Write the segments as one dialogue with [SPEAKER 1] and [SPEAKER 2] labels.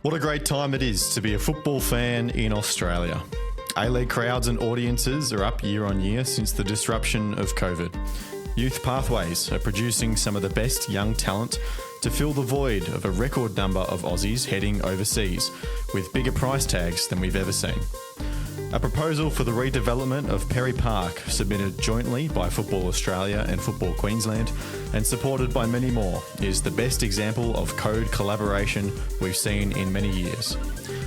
[SPEAKER 1] What a great time it is to be a football fan in Australia. A-League crowds and audiences are up year on year since the disruption of COVID. Youth Pathways are producing some of the best young talent to fill the void of a record number of Aussies heading overseas, with bigger price tags than we've ever seen. A proposal for the redevelopment of Perry Park, submitted jointly by Football Australia and Football Queensland, and supported by many more, is the best example of code collaboration we've seen in many years.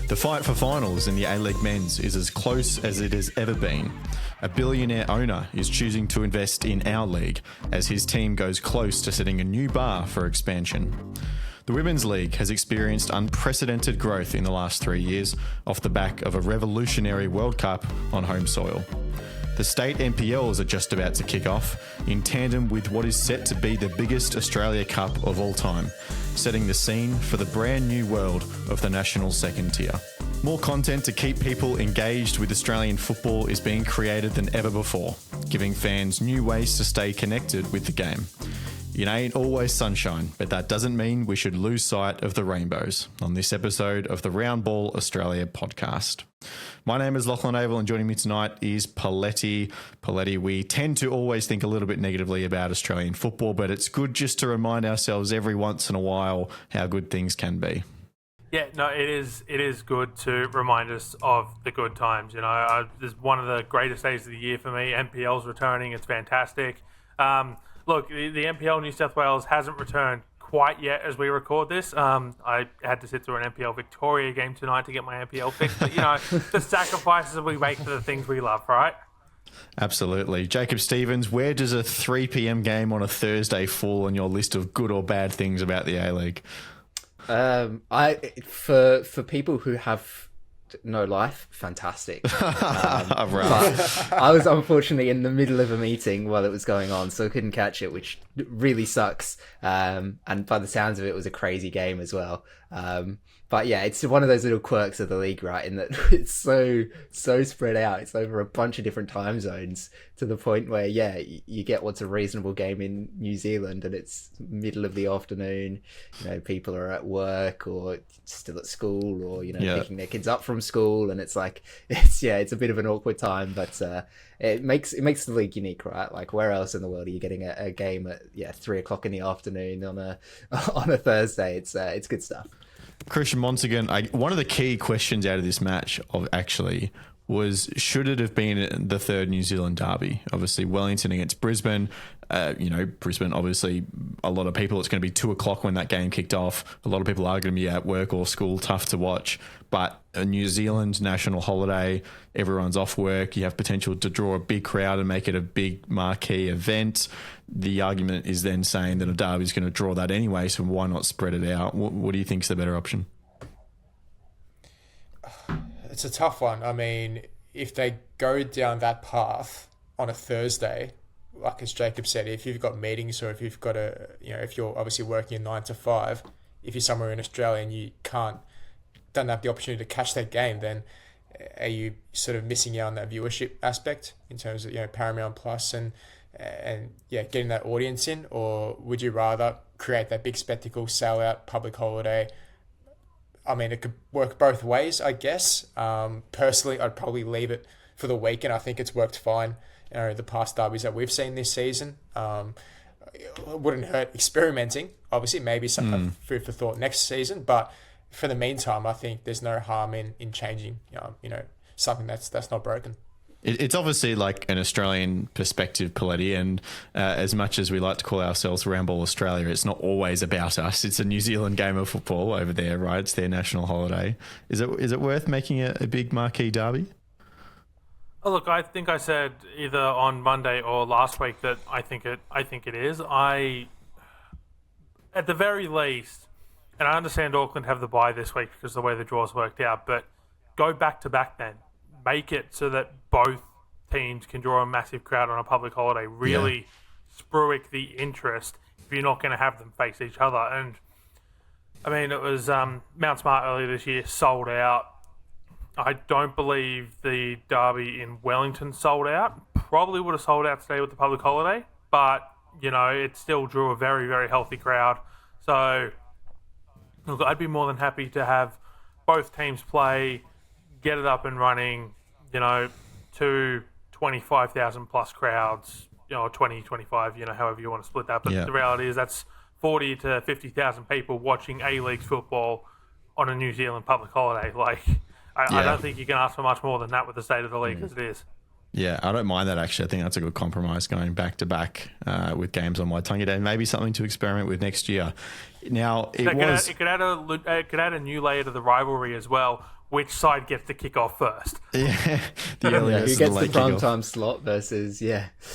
[SPEAKER 1] The fight for finals in the A-League men's is as close as it has ever been. A billionaire owner is choosing to invest in our league as his team goes close to setting a new bar for expansion. The Women's League has experienced unprecedented growth in the last 3 years off the back of a revolutionary World Cup on home soil. The state NPLs are just about to kick off in tandem with what is set to be the biggest Australia Cup of all time, setting the scene for the brand new world of the national second tier. More content to keep people engaged with Australian football is being created than ever before, giving fans new ways to stay connected with the game. It ain't always sunshine, but that doesn't mean we should lose sight of the rainbows on this episode of the Round Ball Australia podcast. My name is Lachlan Avil, and joining me tonight is Poletti. Poletti, we tend to always think a little bit negatively about Australian football, but it's good just to remind ourselves every once in a while how good things can be.
[SPEAKER 2] Yeah, no, it is good to remind us of the good times. You know, this is one of the greatest days of the year for me. NPL's returning. It's fantastic. Look, the NPL New South Wales hasn't returned quite yet as we record this. I had to sit through an NPL Victoria game tonight to get my NPL fixed. But, you know, the sacrifices we make for the things we love, right?
[SPEAKER 1] Absolutely. Jacob Stevens, where does a 3 p.m. game on a Thursday fall on your list of good or bad things about the A-League?
[SPEAKER 3] For people who have no life, fantastic.
[SPEAKER 1] Right.
[SPEAKER 3] I was unfortunately in the middle of a meeting while it was going on, so I couldn't catch it, which really sucks. And by the sounds of it, it was a crazy game as well. But yeah, it's one of those little quirks of the league, right? In that it's so spread out. It's over a bunch of different time zones to the point where, yeah, you get what's a reasonable game in New Zealand and it's middle of the afternoon. You know, people are at work or still at school or, you know, picking their kids up from school. And it's like, it's a bit of an awkward time, but it makes the league unique, right? Like, where else in the world are you getting a game at 3 o'clock in the afternoon on a Thursday? It's good stuff.
[SPEAKER 1] Christian Montegan, one of the key questions out of this match was, should it have been the third New Zealand derby? Obviously, Wellington against Brisbane. Brisbane, obviously, a lot of people, it's going to be 2 o'clock when that game kicked off. A lot of people are going to be at work or school, tough to watch. But a New Zealand national holiday, everyone's off work. You have potential to draw a big crowd and make it a big marquee event. The argument is then saying that a derby is going to draw that anyway, so why not spread it out? What do you think is the better option?
[SPEAKER 4] It's a tough one. I mean, if they go down that path on a Thursday, like as Jacob said, if you've got meetings or if you've got if you're obviously working 9 to 5, if you're somewhere in Australia and you don't have the opportunity to catch that game, then are you sort of missing out on that viewership aspect in terms of, Paramount Plus and getting that audience in? Or would you rather create that big spectacle, sell out, public holiday? I mean, it could work both ways, I guess. Personally, I'd probably leave it for the weekend. I think it's worked fine. The past derbies that we've seen this season. It wouldn't hurt experimenting. Obviously, maybe some food for thought next season. But for the meantime, I think there's no harm in changing, something that's not broken.
[SPEAKER 1] It's obviously like an Australian perspective, Poletti, and as much as we like to call ourselves Round Ball Australia, it's not always about us. It's a New Zealand game of football over there, right? It's their national holiday. Is it worth making a big marquee derby?
[SPEAKER 2] Oh, look, I think I said either on Monday or last week that I think it is. At the very least, and I understand Auckland have the bye this week because of the way the draws worked out, but go back to back then. Make it so that both teams can draw a massive crowd on a public holiday. Really spruik the interest if you're not going to have them face each other. And, I mean, it was Mount Smart earlier this year sold out. I don't believe the derby in Wellington sold out. Probably would have sold out today with the public holiday. But, it still drew a very, very healthy crowd. So, look, I'd be more than happy to have both teams play, get it up and running, to 25,000 plus crowds, or 20, 25, however you want to split that. But the reality is that's 40 to 50,000 people watching A-League football on a New Zealand public holiday. I don't think you can ask for much more than that with the state of the league as it is.
[SPEAKER 1] Yeah, I don't mind that actually. I think that's a good compromise going back to back with games on Waitangi Day, and maybe something to experiment with next year. Now, it
[SPEAKER 2] could add a new layer to the rivalry as well. Which side gets to kick off first?
[SPEAKER 1] Yeah,
[SPEAKER 3] who gets the prime time slot versus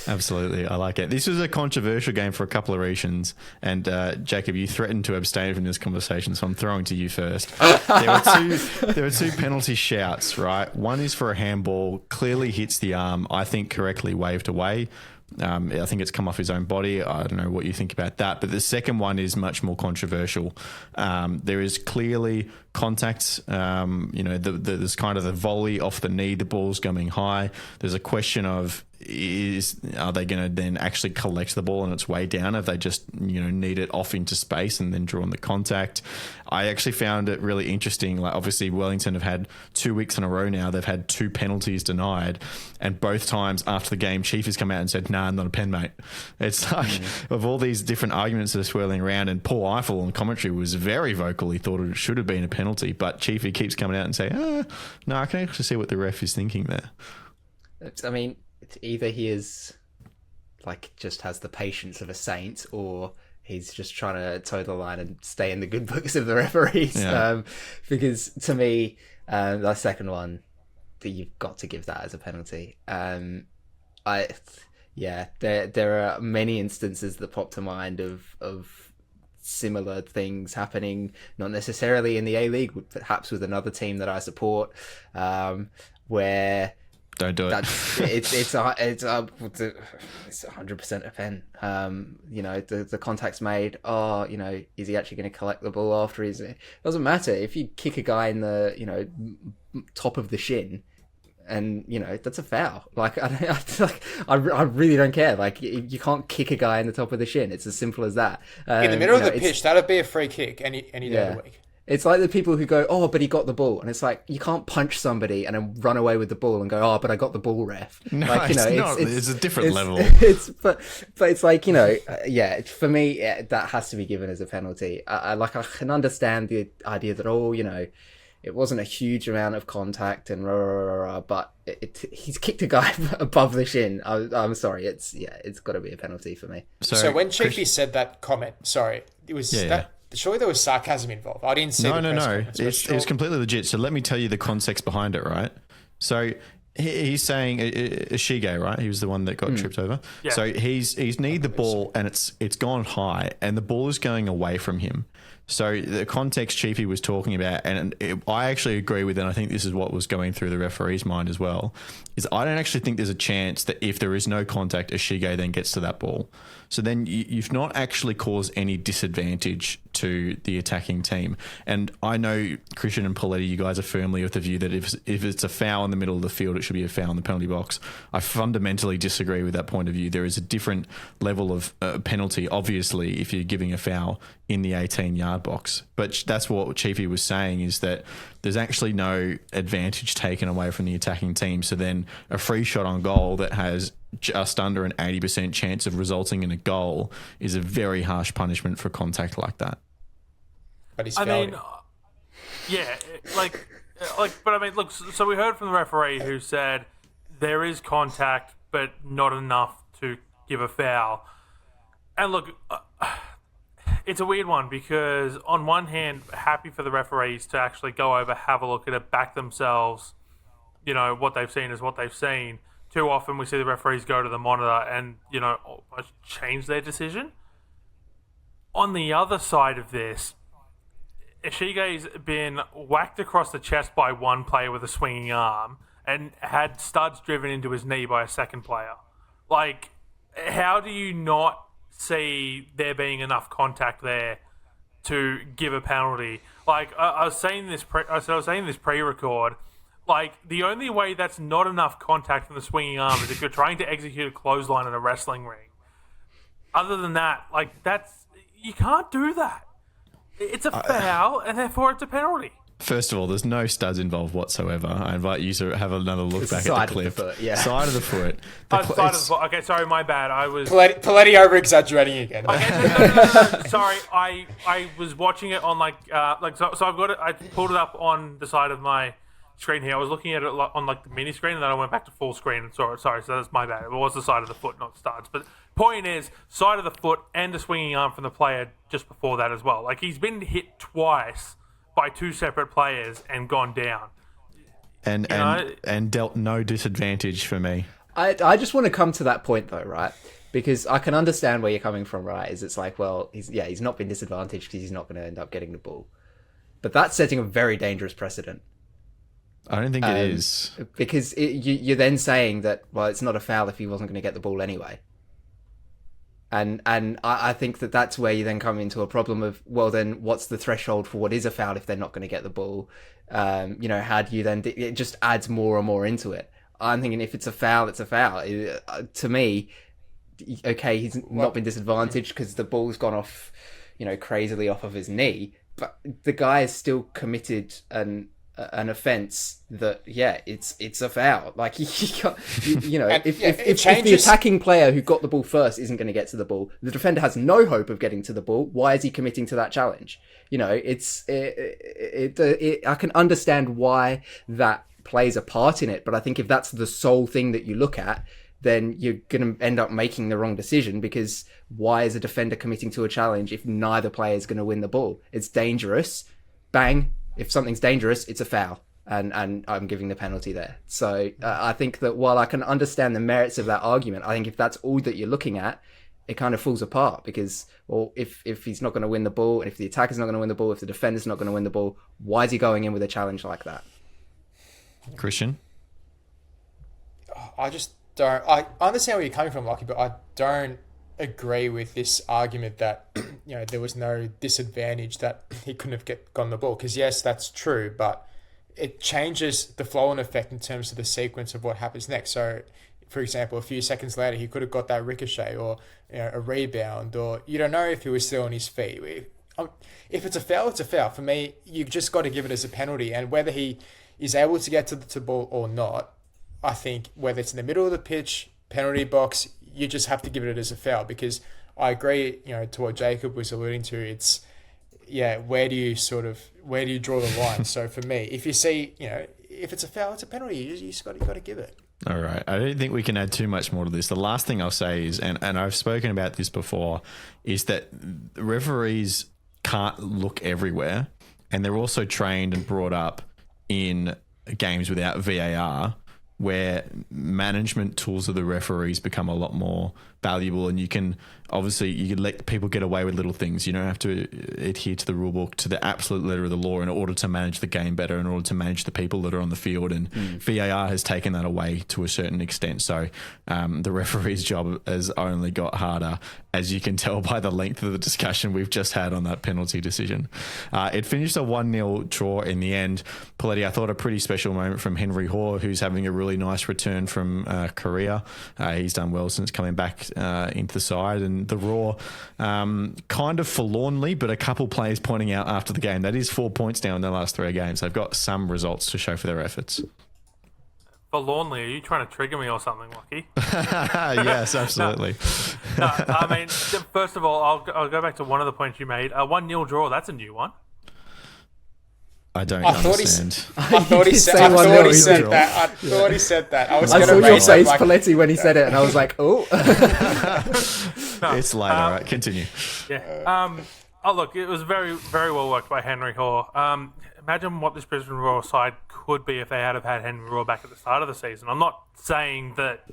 [SPEAKER 1] Absolutely, I like it. This was a controversial game for a couple of reasons, and Jacob, you threatened to abstain from this conversation, so I'm throwing to you first. There were two penalty shouts, right? One is for a handball, clearly hits the arm. I think correctly waved away. I think it's come off his own body. I don't know what you think about that. But the second one is much more controversial. There is clearly contact. There's kind of the volley off the knee. The ball's going high. There's a question of are they going to then actually collect the ball on its way down? If they just knead it off into space and then draw on the contact? I actually found it really interesting. Like, obviously Wellington have had 2 weeks in a row now. They've had 2 penalties denied, and both times after the game, Chief has come out and said, "Nah, not a pen, mate." It's like of all these different arguments that are swirling around, and Paul Eiffel on commentary was very vocal. He thought it should have been a penalty, but Chiefy keeps coming out and saying, "No, I can actually see what the ref is thinking there."
[SPEAKER 3] I mean, either he is just has the patience of a saint, or he's just trying to toe the line and stay in the good books of the referees.
[SPEAKER 1] Yeah.
[SPEAKER 3] Because to me, the second one, that you've got to give that as a penalty. There are many instances that pop to mind of similar things happening, not necessarily in the A-League, but perhaps with another team that I support, where
[SPEAKER 1] don't do it.
[SPEAKER 3] It's 100% a pen. The contact's made. Is he actually going to collect the ball after? It doesn't matter if you kick a guy in the top of the shin, and that's a foul. I really don't care. You can't kick a guy in the top of the shin. It's as simple as that.
[SPEAKER 4] In the middle of the pitch, that'd be a free kick any day of the week.
[SPEAKER 3] It's like the people who go, "Oh, but he got the ball," and it's like you can't punch somebody and then run away with the ball and go, "Oh, but I got the ball, ref."
[SPEAKER 1] No, it's a different level.
[SPEAKER 3] But it's like for me that has to be given as a penalty. I can understand the idea that it wasn't a huge amount of contact and but he's kicked a guy above the shin. I'm sorry, it's got to be a penalty for me.
[SPEAKER 4] So when Chiefy said that comment, it was that. Surely there was sarcasm involved. I didn't see the press comments.
[SPEAKER 1] It was completely legit. So let me tell you the context behind it, right? So he's saying Ishige, right? He was the one that got tripped over. Yeah. So he's kneed the ball and it's gone high and the ball is going away from him. So the context Chiefy was talking about, and I actually agree with it, and I think this is what was going through the referee's mind as well, is I don't actually think there's a chance that if there is no contact, Ishige then gets to that ball. So then you've not actually caused any disadvantage to the attacking team. And I know Christian and Poletti, you guys are firmly of the view that if it's a foul in the middle of the field, it should be a foul in the penalty box. I fundamentally disagree with that point of view. There is a different level of penalty, obviously, if you're giving a foul in the 18-yard box. But that's what Chiefy was saying, is that there's actually no advantage taken away from the attacking team. So then a free shot on goal that has just under an 80% chance of resulting in a goal is a very harsh punishment for contact like that.
[SPEAKER 4] But he's fouling.
[SPEAKER 2] Look, so we heard from the referee who said there is contact, but not enough to give a foul. And look, it's a weird one because on one hand, happy for the referees to actually go over, have a look at it, back themselves. What they've seen is what they've seen. Too often we see the referees go to the monitor and, almost change their decision. On the other side of this, Ishige's been whacked across the chest by one player with a swinging arm and had studs driven into his knee by a second player. How do you not see there being enough contact there to give a penalty? I was saying this pre-record. The only way that's not enough contact from the swinging arm is if you're trying to execute a clothesline in a wrestling ring. Other than that, you can't do that. It's a foul, and therefore it's a penalty.
[SPEAKER 1] First of all, there's no studs involved whatsoever. I invite you to have another look
[SPEAKER 3] It's
[SPEAKER 1] back
[SPEAKER 3] the
[SPEAKER 1] at
[SPEAKER 3] side
[SPEAKER 1] the clip.
[SPEAKER 3] of the foot, yeah.
[SPEAKER 1] Side of the foot.
[SPEAKER 2] Side of the foot. Okay, sorry, my bad. I was...
[SPEAKER 4] Poletti over-exaggerating again.
[SPEAKER 2] Okay, no. Sorry, I was watching it on so I've got it. I pulled it up on the side of my screen here. I was looking at it on the mini screen, and then I went back to full screen and saw it. Sorry, so that's my bad. It was the side of the foot, not studs. But point is, side of the foot and the swinging arm from the player just before that as well. Like, he's been hit twice by two separate players and gone down. And
[SPEAKER 1] dealt no disadvantage for me.
[SPEAKER 3] I just want to come to that point though, right? Because I can understand where you're coming from, right? Is it's like, well, he's not been disadvantaged because he's not going to end up getting the ball. But that's setting a very dangerous precedent.
[SPEAKER 1] I don't think it is.
[SPEAKER 3] Because you're then saying that, well, it's not a foul if he wasn't going to get the ball anyway. And I think that's where you then come into a problem of, well, then what's the threshold for what is a foul if they're not going to get the ball? How do you then... It just adds more and more into it. I'm thinking if it's a foul, it's a foul. To me, okay, he's not been disadvantaged because the ball's gone off, crazily off of his knee, but the guy is still committed an offence that, it's a foul. Like, if the attacking player who got the ball first isn't going to get to the ball, the defender has no hope of getting to the ball. Why is he committing to that challenge? I can understand why that plays a part in it, but I think if that's the sole thing that you look at, then you're going to end up making the wrong decision, because why is a defender committing to a challenge if neither player is going to win the ball? It's dangerous. Bang. If something's dangerous, it's a foul, and I'm giving the penalty there. So I think that while I can understand the merits of that argument, I think if that's all that you're looking at, it kind of falls apart, because, well, if he's not going to win the ball, if the attacker's not going to win the ball, if the defender's not going to win the ball, why is he going in with a challenge like that?
[SPEAKER 1] Christian?
[SPEAKER 4] I just don't... I understand where you're coming from, Lockie, but I don't agree with this argument that there was no disadvantage that he couldn't have gotten the ball, because yes, that's true, but it changes the flow and effect in terms of the sequence of what happens next. So for example, a few seconds later he could have got that ricochet or a rebound, or you don't know if he was still on his feet. If it's a foul, it's a foul. For me, you've just got to give it as a penalty, and whether he is able to get to the ball or not, I think whether it's in the middle of the pitch, penalty box, you just have to give it as a foul, because I agree, to what Jacob was alluding to. It's, where do you draw the line? So for me, if you see, if it's a foul, it's a penalty. You just got to give it.
[SPEAKER 1] All right. I don't think we can add too much more to this. The last thing I'll say is, and I've spoken about this before, is that referees can't look everywhere, and they're also trained and brought up in games without VAR, where management tools of the referees become a lot more valuable, and you can let people get away with little things. You don't have to adhere to the rule book to the absolute letter of the law in order to manage the game better, in order to manage the people that are on the field, and VAR has taken that away to a certain extent. So the referee's job has only got harder, as you can tell by the length of the discussion we've just had on that penalty decision. It finished a 1-0 draw in the end. Poletti, I thought a pretty special moment from Henry Hoare, who's having a really nice return from Korea. He's done well since coming back into the side, and the Raw kind of forlornly, but a couple players pointing out after the game, that is 4 points down in their last 3 games. They've got some results to show for their efforts.
[SPEAKER 2] Forlornly? Are you trying to trigger me or something, Lucky?
[SPEAKER 1] Yes, absolutely.
[SPEAKER 2] No, I mean, first of all, I'll go back to one of the points you made. 1-0 draw, that's a new one.
[SPEAKER 1] I don't understand.
[SPEAKER 4] I thought he said that. I saw
[SPEAKER 3] your face, Poletti, when he said it, and I was like, oh.
[SPEAKER 1] No, it's later, right? Continue.
[SPEAKER 2] Yeah. Look, it was very, very well worked by Henry Hoare. Imagine what this Brisbane Roar side could be if they had Henry Roar back at the start of the season. I'm not saying that,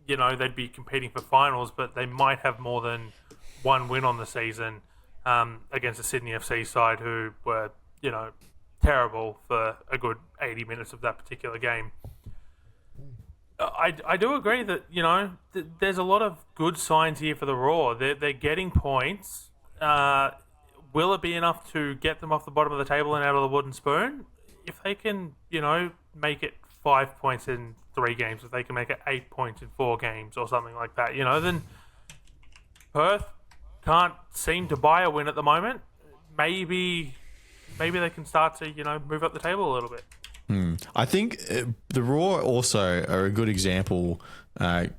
[SPEAKER 2] they'd be competing for finals, but they might have more than one win on the season against the Sydney FC side, who were, terrible for a good 80 minutes of that particular game. I do agree that, there's a lot of good signs here for the Raw. They're getting points. Will it be enough to get them off the bottom of the table and out of the wooden spoon? If they can, make it 5 points in 3 games, if they can make it 8 points in 4 games or something like that, then Perth can't seem to buy a win at the moment. Maybe maybe they can start to, move up the table a little bit.
[SPEAKER 1] I think the Raw also are a good example,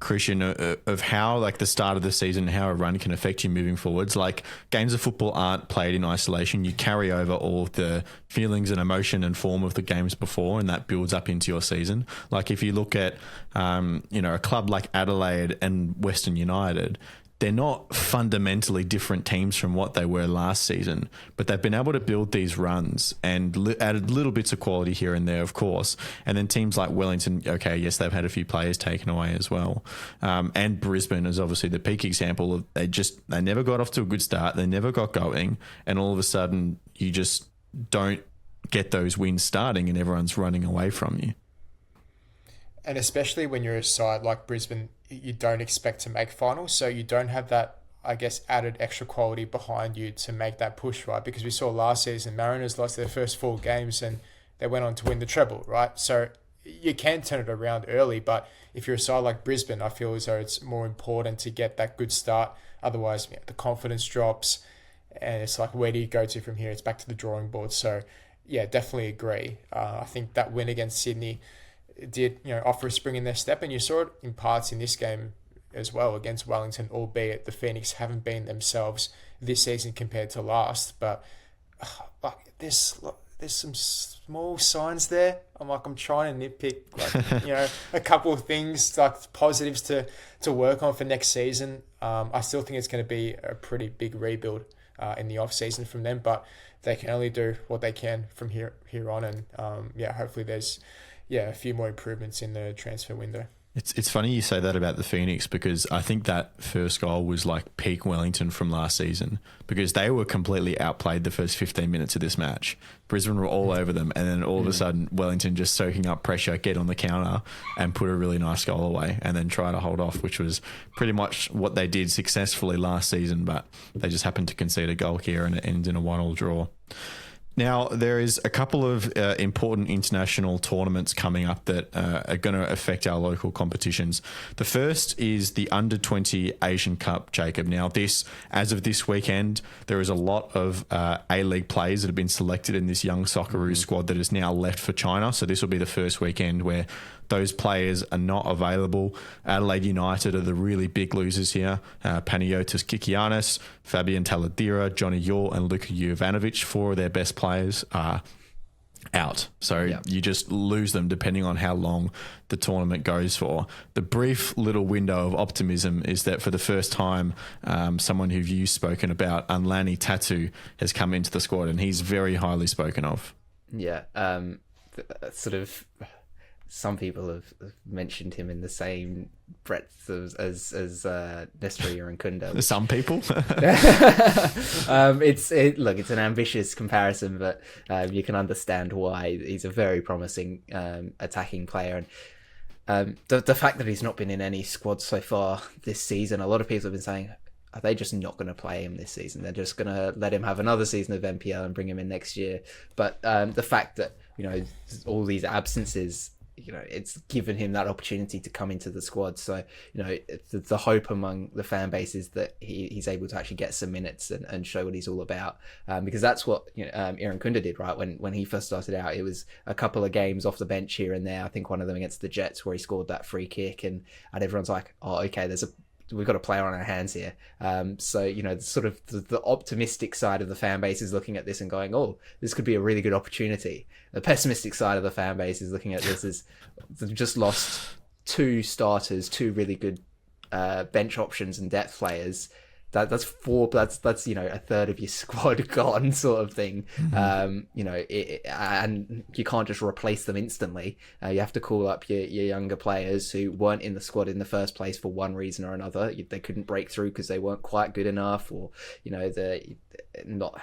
[SPEAKER 1] Christian, of how like the start of the season, how a run can affect you moving forwards. Like games of football aren't played in isolation. You carry over all of the feelings and emotion and form of the games before, and that builds up into your season. Like if you look at, a club like Adelaide and Western United, they're not fundamentally different teams from what they were last season, but they've been able to build these runs and added little bits of quality here and there, of course. And then teams like Wellington, okay, yes, they've had a few players taken away as well. And Brisbane is obviously the peak example of they never got off to a good start. They never got going. And all of a sudden you just don't get those wins starting and everyone's running away from you.
[SPEAKER 4] And especially when you're a side like Brisbane, you don't expect to make finals, so you don't have that, I guess, added extra quality behind you to make that push, right? Because we saw last season, Mariners lost their first 4 games and they went on to win the treble, right? So you can turn it around early, but if you're a side like Brisbane, I feel as though it's more important to get that good start. Otherwise, the confidence drops and it's like, where do you go to from here? It's back to the drawing board. So yeah, definitely agree. I think that win against Sydney did offer a spring in their step, and you saw it in parts in this game as well against Wellington, albeit the Phoenix haven't been themselves this season compared to last. But there's some small signs there. I'm trying to nitpick a couple of things, like positives to work on for next season. I still think it's going to be a pretty big rebuild in the off season from them, but they can only do what they can from here on, and hopefully there's a few more improvements in the transfer window.
[SPEAKER 1] It's funny you say that about the Phoenix, because I think that first goal was like peak Wellington from last season, because they were completely outplayed the first 15 minutes of this match. Brisbane were all over them, and then all of a sudden Wellington just soaking up pressure, get on the counter and put a really nice goal away and then try to hold off, which was pretty much what they did successfully last season, but they just happened to concede a goal here and it ends in a 1-1 draw. Now, there is a couple of important international tournaments coming up that are going to affect our local competitions. The first is the Under-20 Asian Cup, Jacob. Now, as of this weekend, there is a lot of A-League players that have been selected in this young Socceroos squad that is now left for China. So this will be the first weekend where those players are not available. Adelaide United are the really big losers here. Panagiotis Kikianis, Fabian Taladira, Johnny Yaw and Luka Jovanovic, 4 of their best players are out. So you just lose them depending on how long the tournament goes for. The brief little window of optimism is that for the first time, someone who you've spoken about, Unlani Tatu, has come into the squad and he's very highly spoken of.
[SPEAKER 3] Yeah, sort of... Some people have mentioned him in the same breadth as Nestor Irankunda.
[SPEAKER 1] Some people.
[SPEAKER 3] It's an ambitious comparison, but you can understand why. He's a very promising attacking player, and the fact that he's not been in any squad so far this season, a lot of people have been saying, are they just not going to play him this season? They're just going to let him have another season of NPL and bring him in next year. But the fact that all these absences, it's given him that opportunity to come into the squad. So, the hope among the fan base is that he's able to actually get some minutes and show what he's all about. Because that's what Irankunda did, right? When he first started out, it was a couple of games off the bench here and there. I think one of them against the Jets where he scored that free kick, and everyone's like, oh, okay, we've got a player on our hands here. So, sort of the optimistic side of the fan base is looking at this and going, oh, this could be a really good opportunity. The pessimistic side of the fan base is looking at this as they've just lost 2 starters, 2 really good bench options and depth players. That's 4. That's a third of your squad gone, sort of thing. Mm-hmm. And you can't just replace them instantly. You have to call up your younger players who weren't in the squad in the first place for one reason or another. They couldn't break through because they weren't quite good enough, or they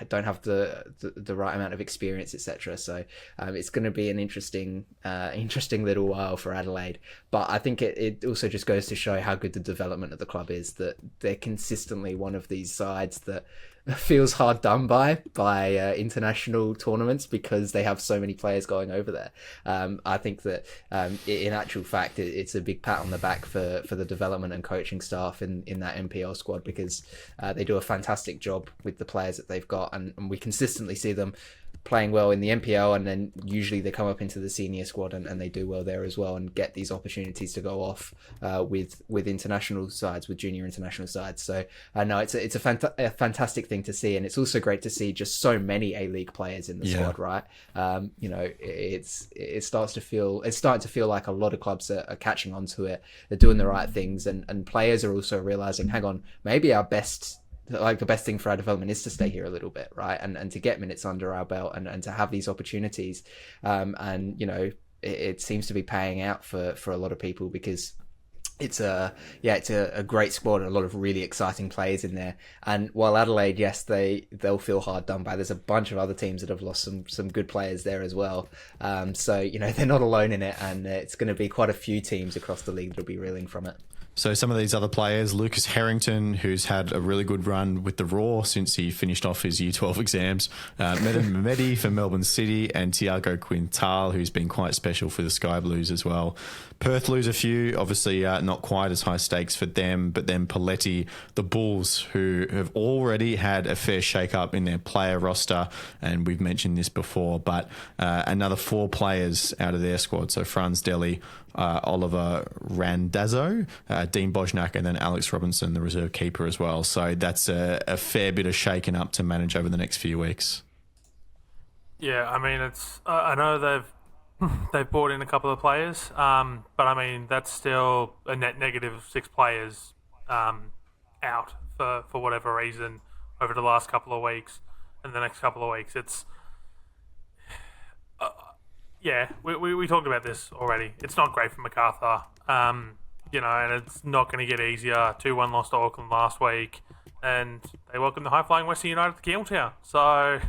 [SPEAKER 3] don't have the right amount of experience, etc. So it's going to be an interesting little while for Adelaide. But I think it also just goes to show how good the development of the club is, that they're consistently one of these sides that feels hard done by international tournaments because they have so many players going over there. I think that in actual fact it's a big pat on the back for the development and coaching staff in that NPL squad, because they do a fantastic job with the players that they've got, and we consistently see them playing well in the NPL, and then usually they come up into the senior squad and they do well there as well, and get these opportunities to go off with international sides, with junior international sides. So I know it's a fantastic thing to see, and it's also great to see just so many A-League players in the squad, right? It's starting to feel like a lot of clubs are catching on to it. They're doing the right things, and players are also realizing, hang on, maybe the best thing for our development is to stay here a little bit, right? And to get minutes under our belt and to have these opportunities. It seems to be paying out for a lot of people, because it's a great squad and a lot of really exciting players in there. And while Adelaide, yes, they'll feel hard done by, there's a bunch of other teams that have lost some good players there as well. So they're not alone in it, and it's going to be quite a few teams across the league that'll be reeling from it.
[SPEAKER 1] So some of these other players, Lucas Harrington, who's had a really good run with the Raw since he finished off his U12 exams, Medan Mehmedi for Melbourne City, and Tiago Quintal, who's been quite special for the Sky Blues as well. Perth lose a few, obviously not quite as high stakes for them, but then Poletti, the Bulls, who have already had a fair shake-up in their player roster, and we've mentioned this before, but another 4 players out of their squad, so Franz Deli, Oliver Randazzo, Dean Bosniak, and then Alex Robinson, the reserve keeper as well. So that's a fair bit of shaking up to manage over the next few weeks.
[SPEAKER 2] Yeah, I mean, it's I know they've brought in a couple of players, but I mean that's still a net negative of 6 players out for whatever reason over the last couple of weeks and the next couple of weeks. It's we talked about this already. It's not great for MacArthur, and it's not going to get easier. 2-1 loss to Auckland last week, and they welcome the high-flying Western United to Campbelltown. So,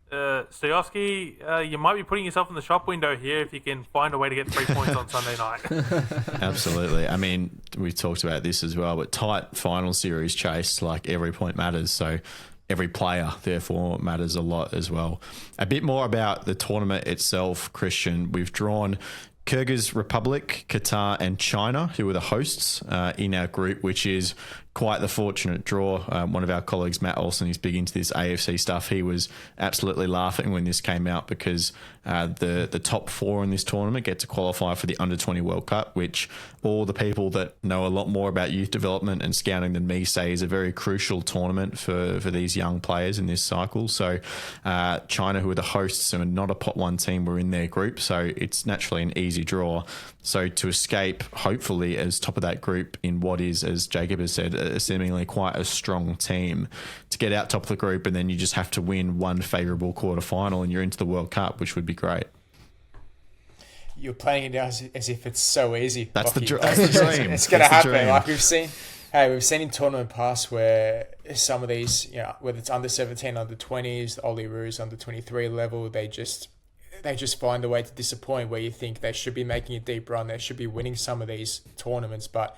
[SPEAKER 2] Stoyowski, you might be putting yourself in the shop window here if you can find a way to get 3 points on Sunday night.
[SPEAKER 1] Absolutely. I mean, we've talked about this as well, but tight final series chase, like every point matters. So every player, therefore, matters a lot as well. A bit more about the tournament itself, Christian. We've drawn Kyrgyz Republic, Qatar and China, who were the hosts in our group, which is quite the fortunate draw. One of our colleagues, Matt Olsen, is big into this AFC stuff. He was absolutely laughing when this came out, because the top 4 in this tournament get to qualify for the Under-20 World Cup, which all the people that know a lot more about youth development and scouting than me say is a very crucial tournament for these young players in this cycle. So China, who are the hosts and not a pot 1 team, were in their group, so it's naturally an easy draw. So to escape, hopefully, as top of that group in what is, as Jacob has said, seemingly quite a strong team, to get out top of the group, and then you just have to win one favourable quarter-final and you're into the World Cup, which would be great.
[SPEAKER 4] You're playing it as if it's so easy.
[SPEAKER 1] That's the dream.
[SPEAKER 4] It's going to happen. Like we've seen in tournament past where some of these, whether it's under 17, under 20s, the Olyroos, under 23 level, they just find a way to disappoint, where you think they should be making a deep run, they should be winning some of these tournaments, but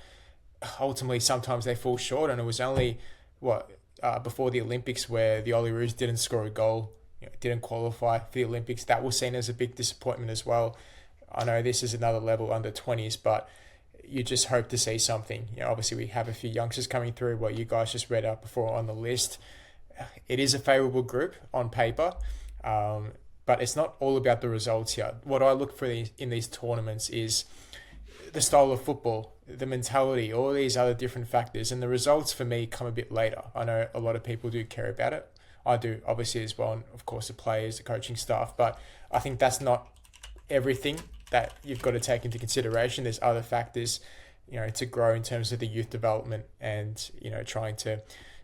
[SPEAKER 4] ultimately sometimes they fall short. And it was only before the Olympics where the Olyroos didn't score a goal, didn't qualify for the Olympics. That was seen as a big disappointment as well. I know this is another level, under 20s, but you just hope to see something. Obviously we have a few youngsters coming through, what you guys just read out before on the list. It is a favourable group on paper, but it's not all about the results here. What I look for in these tournaments is the style of football, the mentality, all these other different factors. And the results for me come a bit later. I know a lot of people do care about it. I do, obviously, as well. And of course, the players, the coaching staff. But I think that's not everything that you've got to take into consideration. There's other factors, to grow in terms of the youth development and, trying to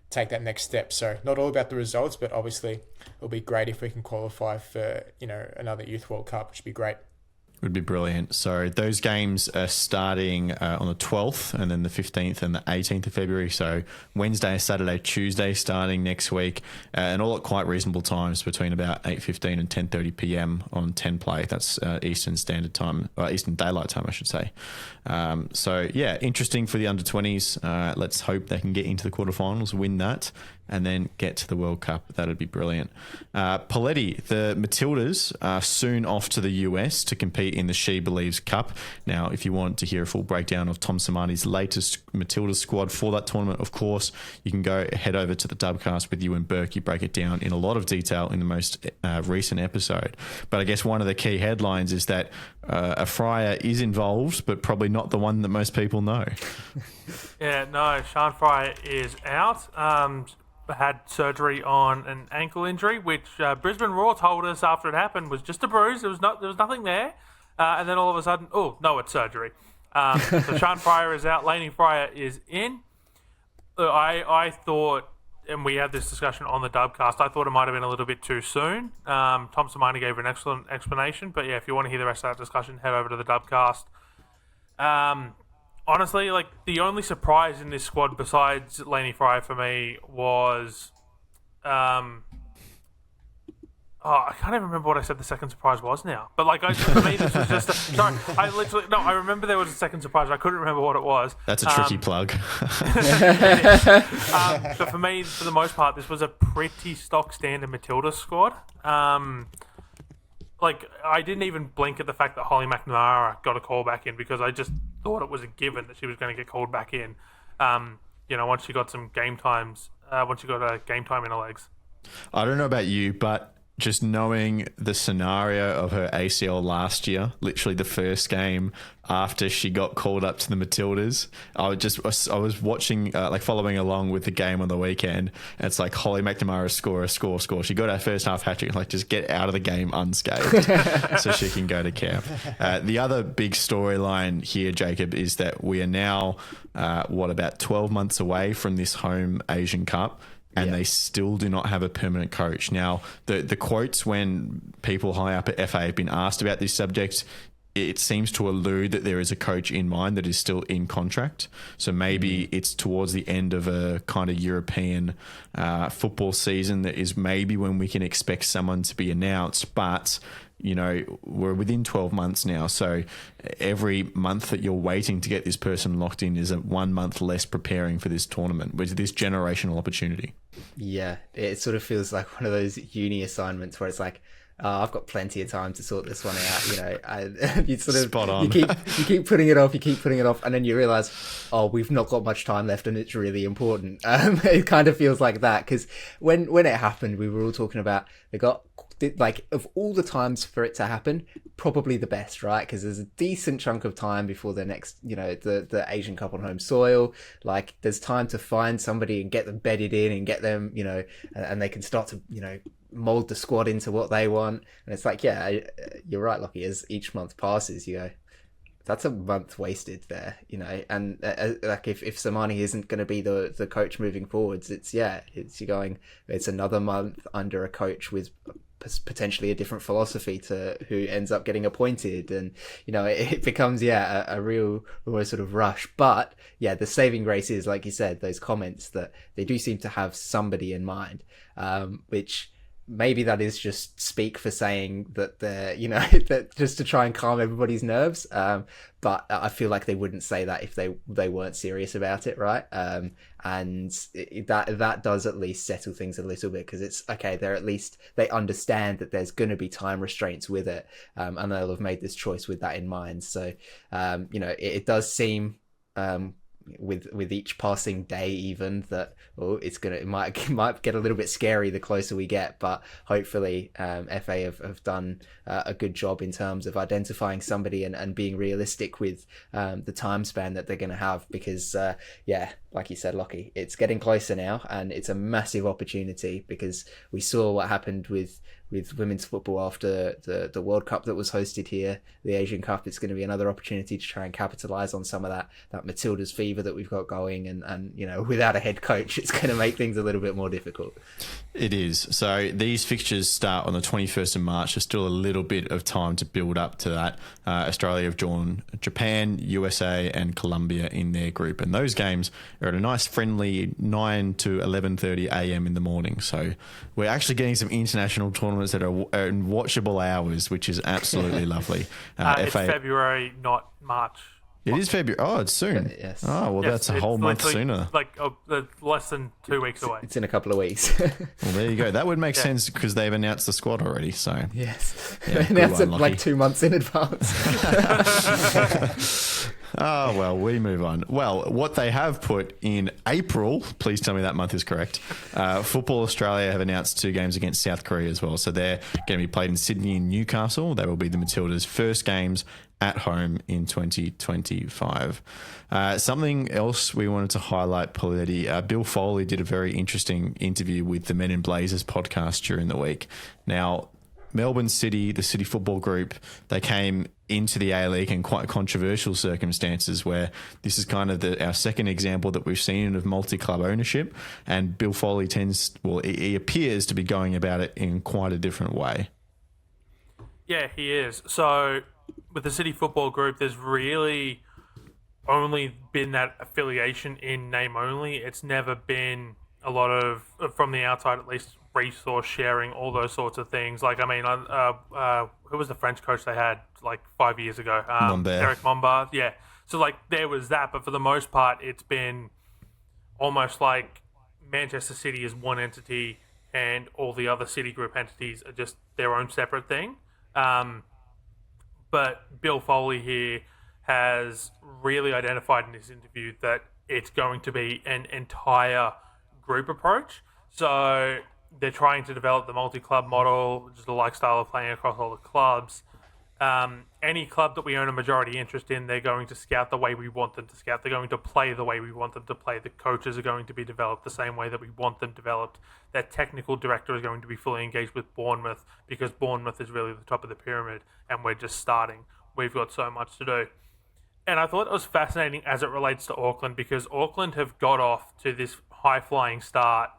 [SPEAKER 4] take that next step. So not all about the results, but obviously it'll be great if we can qualify for, another Youth World Cup, which would be great.
[SPEAKER 1] Would be brilliant. So those games are starting on the 12th and then the 15th and the 18th of February. So Wednesday, Saturday, Tuesday starting next week, and all at quite reasonable times, between about 8:15 and 10:30 p.m. on 10 Play. That's Eastern Standard Time, or Eastern Daylight Time, I should say. So yeah, interesting for the under-20s. Let's hope they can get into the quarterfinals, win that, and then get to the World Cup. That'd be brilliant. Poletti, the Matildas are soon off to the US to compete in the She Believes Cup. Now, if you want to hear a full breakdown of Tom Samani's latest Matildas squad for that tournament, of course, you can go head over to the Dubcast with you and Burke. You break it down in a lot of detail in the most recent episode. But I guess one of the key headlines is that a Fryer is involved, but probably not the one that most people know.
[SPEAKER 2] Yeah, no, Sean Fryer is out. Had surgery on an ankle injury, which Brisbane Roar told us after it happened was just a bruise. There was nothing there. And then all of a sudden, oh, no, it's surgery. So Sean Fryer is out. Laney Fryer is in. I thought, and we had this discussion on the Dubcast, I thought it might have been a little bit too soon. Tom Samani gave an excellent explanation. But yeah, if you want to hear the rest of that discussion, head over to the Dubcast. Honestly, like, the only surprise in this squad besides Laney Fryer for me was... I can't even remember what I said the second surprise was now. But, like, for me, this was just... I remember there was a second surprise. I couldn't remember what it was.
[SPEAKER 1] That's a tricky plug.
[SPEAKER 2] But for me, for the most part, this was a pretty stock standard Matilda squad. Like, I didn't even blink at the fact that Holly McNamara got a call back in because I just thought it was a given that she was going to get called back in. Once she got some game times, once she got a game time in her legs.
[SPEAKER 1] I don't know about you, but just knowing the scenario of her ACL last year, literally the first game after she got called up to the Matildas, I was watching, following along with the game on the weekend. And it's like Holly McNamara score. She got her first half hat trick, like, just get out of the game unscathed so she can go to camp. The other big storyline here, Jacob, is that we are now, about 12 months away from this home Asian Cup. And they still do not have a permanent coach. Now, the quotes when people high up at FA have been asked about this subject, it seems to allude that there is a coach in mind that is still in contract. So maybe it's towards the end of a kind of European football season that is maybe when we can expect someone to be announced. But we're within 12 months now. So every month that you're waiting to get this person locked in is a 1 month less preparing for this tournament, with this generational opportunity.
[SPEAKER 3] Yeah, it sort of feels like one of those uni assignments where it's like, I've got plenty of time to sort this one out. You sort of
[SPEAKER 1] spot on.
[SPEAKER 3] You keep putting it off, and then you realise, we've not got much time left, and it's really important. It kind of feels like that because when it happened, we were all talking about they got, like, of all the times for it to happen, probably the best, right? Because there's a decent chunk of time before the next, the Asian Cup on home soil. Like, there's time to find somebody and get them bedded in and get them, and they can start to, mold the squad into what they want. And it's like, yeah, you're right, Lockie, as each month passes, you go, that's a month wasted there, and like if Samani isn't going to be the coach moving forwards, it's another month under a coach with potentially a different philosophy to who ends up getting appointed, and it becomes a real almost sort of rush. But yeah, the saving grace is, like you said, those comments that they do seem to have somebody in mind, which maybe that is just speak for saying that they're, that just to try and calm everybody's nerves. But I feel like they wouldn't say that if they weren't serious about it, right? And that does at least settle things a little bit, because it's okay. They understand that there's going to be time restraints with it, and they'll have made this choice with that in mind. So, it does seem, with each passing day, even that it might get a little bit scary the closer we get, but hopefully FA have done a good job in terms of identifying somebody and being realistic with the time span that they're going to have, because like you said, Lockie, it's getting closer now, and it's a massive opportunity, because we saw what happened with women's football after the World Cup that was hosted here, the Asian Cup. It's going to be another opportunity to try and capitalise on some of that Matildas fever that we've got going, and without a head coach, it's going to make things a little bit more difficult.
[SPEAKER 1] It is. So these fixtures start on the 21st of March. There's still a little bit of time to build up to that. Australia have drawn Japan, USA and Colombia in their group, and those games are at a nice friendly 9 to 11:30 a.m. in the morning. So we're actually getting some international tournaments that are in watchable hours, which is absolutely lovely.
[SPEAKER 2] It's February, not March.
[SPEAKER 1] It is February. Oh, it's soon.
[SPEAKER 3] Yes.
[SPEAKER 1] Oh, well,
[SPEAKER 2] Yes,
[SPEAKER 1] that's a
[SPEAKER 2] it's
[SPEAKER 1] whole month
[SPEAKER 2] literally
[SPEAKER 1] sooner.
[SPEAKER 2] Like less than 2 weeks away.
[SPEAKER 3] It's in a couple of weeks.
[SPEAKER 1] Well, there you go. That would make sense because they've announced the squad already. So
[SPEAKER 3] Yes.
[SPEAKER 1] Yeah,
[SPEAKER 3] They
[SPEAKER 1] good
[SPEAKER 3] announced it
[SPEAKER 1] one,
[SPEAKER 3] like
[SPEAKER 1] Lockie.
[SPEAKER 3] 2 months in advance.
[SPEAKER 1] Oh, well, we move on. Well, what they have put in April, please tell me that month is correct. Football Australia have announced 2 games against South Korea as well. So they're going to be played in Sydney and Newcastle. They will be the Matildas' first games at home in 2025. Something else we wanted to highlight, Poletti. Bill Foley did a very interesting interview with the Men in Blazers podcast during the week. Now, Melbourne City, the City Football Group, they came into the A-League in quite controversial circumstances where this is kind of our second example that we've seen of multi-club ownership, and Bill Foley he appears to be going about it in quite a different way.
[SPEAKER 2] Yeah, he is. So with the City Football Group, there's really only been that affiliation in name only. It's never been a lot of, from the outside at least, resource sharing, all those sorts of things. Like, I mean, who was the French coach they had like 5 years ago?
[SPEAKER 1] Mombert.
[SPEAKER 2] Eric Mombard. Yeah. So like there was that, but for the most part, it's been almost like Manchester City is one entity and all the other City Group entities are just their own separate thing. But Bill Foley here has really identified in this interview that it's going to be an entire group approach. So they're trying to develop the multi-club model, which is the like style of playing across all the clubs. Any club that we own a majority interest in, they're going to scout the way we want them to scout. They're going to play the way we want them to play. The coaches are going to be developed the same way that we want them developed. Their technical director is going to be fully engaged with Bournemouth because Bournemouth is really the top of the pyramid and we're just starting. We've got so much to do. And I thought it was fascinating as it relates to Auckland because Auckland have got off to this high-flying start,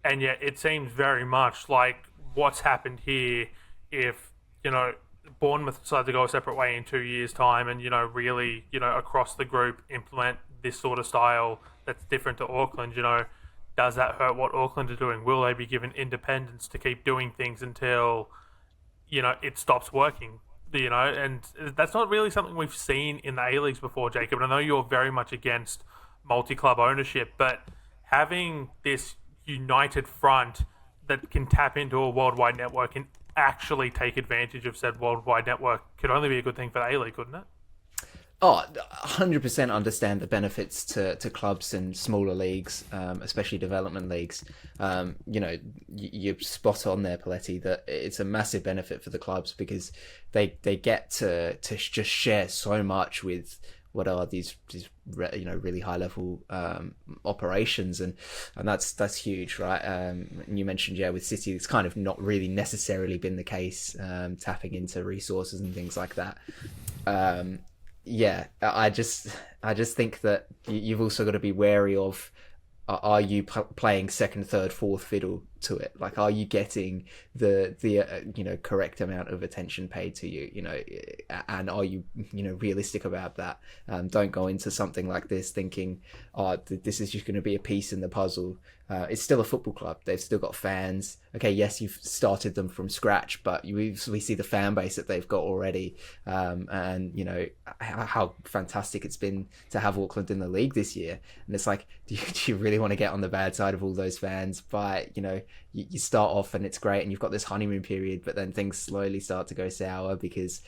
[SPEAKER 2] and yet it seems very much like what's happened here if, Bournemouth decide to go a separate way in 2 years' time and, really, across the group implement this sort of style that's different to Auckland, does that hurt what Auckland are doing? Will they be given independence to keep doing things until, it stops working? And that's not really something we've seen in the A-Leagues before, Jacob. And I know you're very much against multi-club ownership, but having this united front that can tap into a worldwide network and actually take advantage of said worldwide network could only be a good thing for the A-League, couldn't it?
[SPEAKER 3] Oh, 100% understand the benefits to clubs and smaller leagues, especially development leagues. You're spot on there, Poletti, that it's a massive benefit for the clubs because they get to just share so much with what are these really high level operations, and that's huge, right? And you mentioned with City, it's kind of not really necessarily been the case, tapping into resources and things like that. I just think that you've also got to be wary of, are you playing second, third, fourth fiddle to it? Like, are you getting the correct amount of attention paid to you? And are you realistic about that? Don't go into something like this thinking, this is just going to be a piece in the puzzle. It's still a football club. They've still got fans. Okay, yes, you've started them from scratch, but we see the fan base that they've got already, and how fantastic it's been to have Auckland in the league this year. And it's like, do you really want to get on the bad side of all those fans? By you start off and it's great, and you've got this honeymoon period, but then things slowly start to go sour because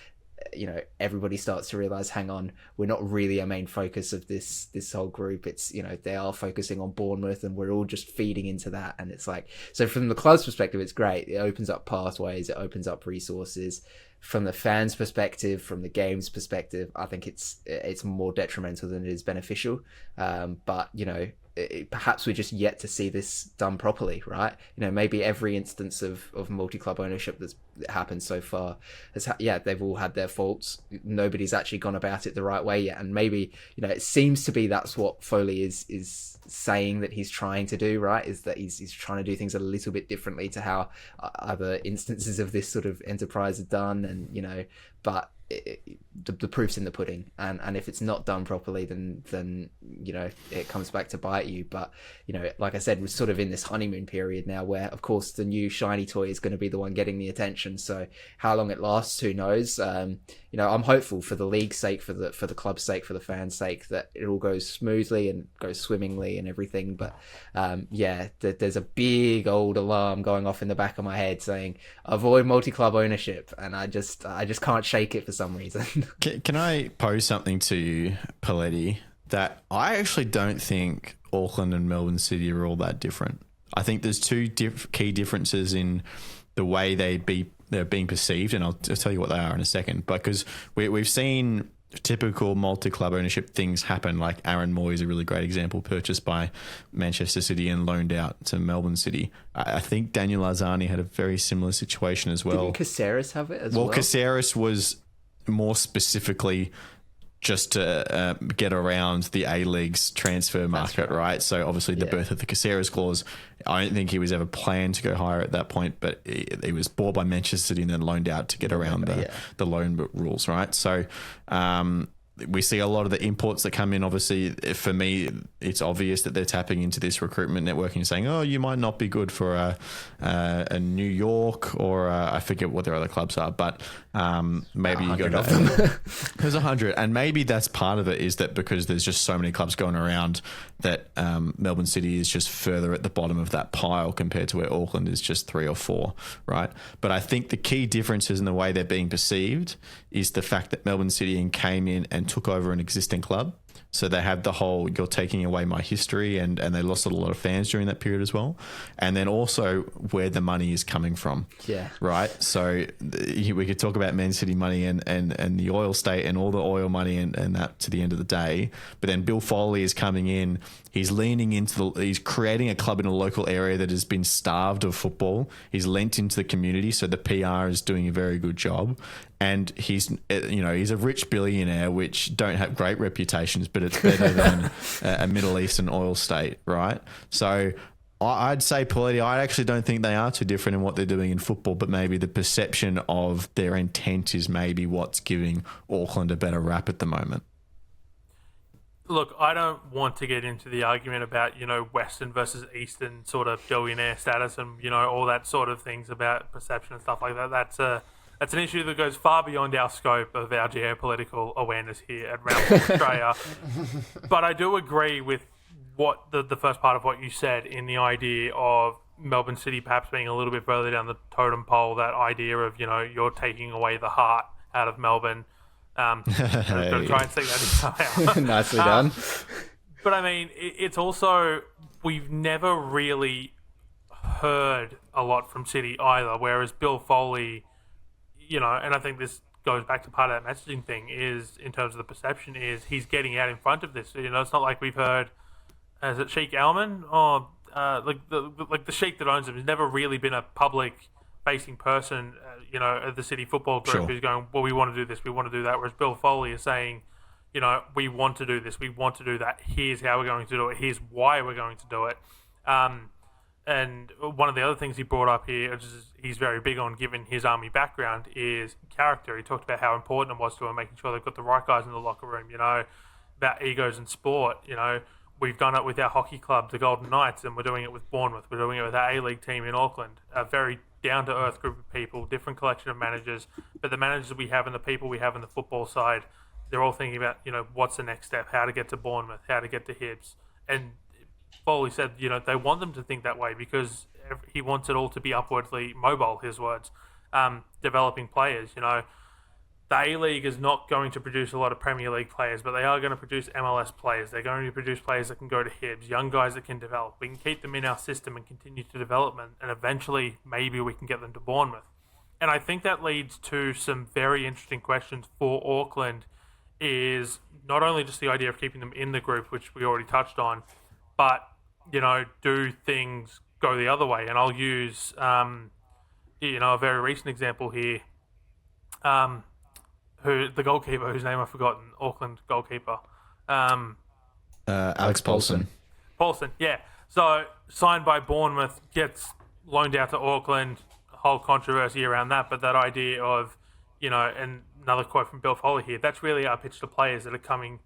[SPEAKER 3] everybody starts to realize, hang on, we're not really a main focus of this whole group. It's they are focusing on Bournemouth and we're all just feeding into that. And it's like, so from the club's perspective, it's great. It opens up pathways, it opens up resources. From the fans' perspective, from the game's perspective, I think it's more detrimental than it is beneficial. But perhaps we're just yet to see this done properly, right? Maybe every instance of multi-club ownership that's happened so far they've all had their faults. Nobody's actually gone about it the right way yet, and maybe it seems to be that's what Foley is saying that he's trying to do, right? Is that he's trying to do things a little bit differently to how other instances of this sort of enterprise are done, and but the proof's in the pudding, and if it's not done properly, then it comes back to bite you. But like I said, we're sort of in this honeymoon period now, where of course the new shiny toy is going to be the one getting the attention. So how long it lasts, who knows? I'm hopeful for the league's sake, for the club's sake, for the fans' sake, that it all goes smoothly and goes swimmingly and everything. But there's a big old alarm going off in the back of my head saying avoid multi-club ownership, and I just can't shake it for some reason.
[SPEAKER 1] Can I pose something to you, Poletti, that I actually don't think Auckland and Melbourne City are all that different. I think there's two key differences in the way they're being perceived, and I'll tell you what they are in a second. Because we've seen typical multi-club ownership things happen, like Aaron Moy is a really great example, purchased by Manchester City and loaned out to Melbourne City. I think Daniel Arzani had a very similar situation as well.
[SPEAKER 3] Didn't Caceres have it as well?
[SPEAKER 1] Well, Caceres was more specifically just to get around the A-League's transfer market, right? So obviously the birth of the Caceres clause, I don't think he was ever planned to go higher at that point, but he was bought by Manchester City and then loaned out to get around the loan rules, right? So we see a lot of the imports that come in. Obviously, for me, it's obvious that they're tapping into this recruitment network and saying, oh, you might not be good for a New York or I forget what their other clubs are, but maybe you go to there's 100. And maybe that's part of it, is that because there's just so many clubs going around that Melbourne City is just further at the bottom of that pile compared to where Auckland is just 3 or 4, right? But I think the key differences in the way they're being perceived is the fact that Melbourne City came in and took over an existing club. So they have the whole, you're taking away my history, and they lost a lot of fans during that period as well. And then also where the money is coming from. Yeah. Right? So we could talk about Man City money and the oil state and all the oil money and that to the end of the day. But then Bill Foley is coming in. He's leaning into he's creating a club in a local area that has been starved of football. He's lent into the community, so the PR is doing a very good job. And he's a rich billionaire, which don't have great reputations, but it's better than a Middle Eastern oil state, right? So I'd say, Poletti, I actually don't think they are too different in what they're doing in football, but maybe the perception of their intent is maybe what's giving Auckland a better rap at the moment.
[SPEAKER 2] Look, I don't want to get into the argument about, Western versus Eastern sort of billionaire status and, all that sort of things about perception and stuff like that. That's an issue that goes far beyond our scope of our geopolitical awareness here at Round Australia. But I do agree with what the first part of what you said in the idea of Melbourne City perhaps being a little bit further down the totem pole, that idea of, you're taking away the heart out of Melbourne. I'm going to try and stick that in somehow.
[SPEAKER 3] Nicely done.
[SPEAKER 2] But I mean, it's also, we've never really heard a lot from City either, whereas Bill Foley, and I think this goes back to part of that messaging thing, is in terms of the perception, is he's getting out in front of this. It's not like we've heard, is it Sheikh Alman? Or like the Sheikh that owns him has never really been a public-facing person, of the City Football Group, who's going, well, we want to do this, we want to do that. Whereas Bill Foley is saying, we want to do this, we want to do that. Here's how we're going to do it. Here's why we're going to do it. And one of the other things he brought up here, which is he's very big on, given his army background, is character. He talked about how important it was to him, making sure they've got the right guys in the locker room, about egos in sport. We've done it with our hockey club, the Golden Knights, and we're doing it with Bournemouth. We're doing it with our A-League team in Auckland. A very down-to-earth group of people, different collection of managers. But the managers we have and the people we have in the football side, they're all thinking about, what's the next step, how to get to Bournemouth, how to get to Hibs. And Foley said, they want them to think that way because he wants it all to be upwardly mobile, his words, developing players. The A-League is not going to produce a lot of Premier League players, but they are going to produce MLS players. They're going to produce players that can go to Hibs, young guys that can develop. We can keep them in our system and continue to develop them, and eventually maybe we can get them to Bournemouth. And I think that leads to some very interesting questions for Auckland, is not only just the idea of keeping them in the group, which we already touched on, but, do things go the other way? And I'll use, a very recent example here. The goalkeeper, whose name I've forgotten, Auckland goalkeeper.
[SPEAKER 1] Alex Paulson.
[SPEAKER 2] Paulson, yeah. So, signed by Bournemouth, gets loaned out to Auckland, whole controversy around that, but that idea of, and another quote from Bill Foley here, that's really our pitch to players that are coming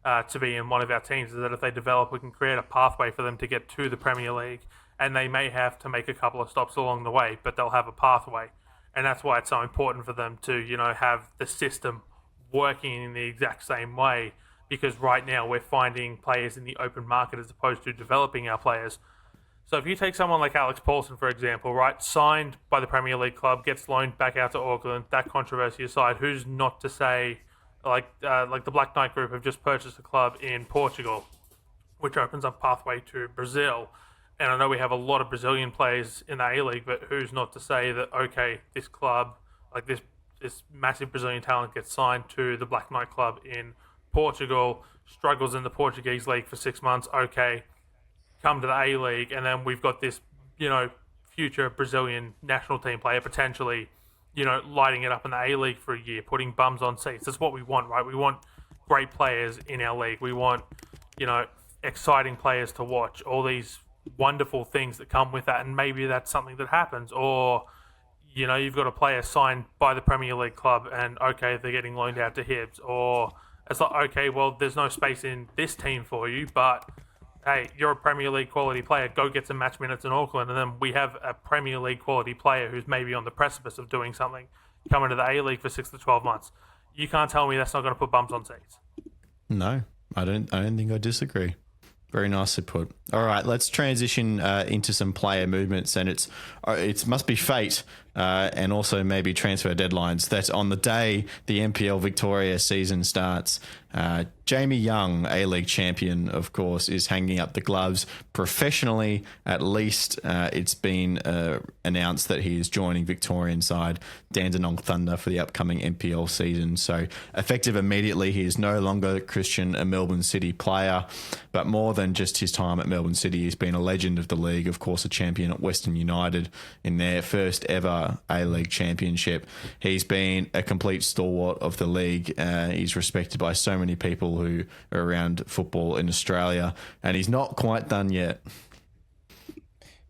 [SPEAKER 2] to be in one of our teams, is that if they develop, we can create a pathway for them to get to the Premier League, and they may have to make a couple of stops along the way, but they'll have a pathway. And that's why it's so important for them to, have the system working in the exact same way, because right now we're finding players in the open market as opposed to developing our players. So if you take someone like Alex Paulson, for example, right, signed by the Premier League club, gets loaned back out to Auckland, that controversy aside, who's not to say, like the Black Knight Group have just purchased a club in Portugal, which opens up pathway to Brazil. And I know we have a lot of Brazilian players in the A-League, but who's not to say that, okay, this club, like this massive Brazilian talent gets signed to the Black Knight Club in Portugal, struggles in the Portuguese league for 6 months, okay, come to the A-League, and then we've got this, future Brazilian national team player potentially, lighting it up in the A-League for a year, putting bums on seats. That's what we want, right? We want great players in our league. We want, exciting players to watch, all these wonderful things that come with that, and maybe that's something that happens. Or you've got a player signed by the Premier League club and okay, they're getting loaned out to Hibs, or it's like, okay, well, there's no space in this team for you, but hey, you're a Premier League quality player, go get some match minutes in Auckland. And then we have a Premier League quality player who's maybe on the precipice of doing something, coming to the A-League for 6 to 12 months. You can't tell me that's not going to put bums on seats.
[SPEAKER 1] No, I don't think I disagree. Very nicely put. All right, let's transition into some player movements, and it must be fate and also maybe transfer deadlines that on the day the NPL Victoria season starts, Jamie Young, A-League champion, of course, is hanging up the gloves professionally. At least it's been announced that he is joining Victorian side Dandenong Thunder for the upcoming NPL season. So effective immediately, he is no longer Christian, a Melbourne City player, but more than just his time at Melbourne City, he's been a legend of the league, of course, a champion at Western United in their first ever A-League championship. He's been a complete stalwart of the league. He's respected by so many people who are around football in Australia, and he's not quite done yet.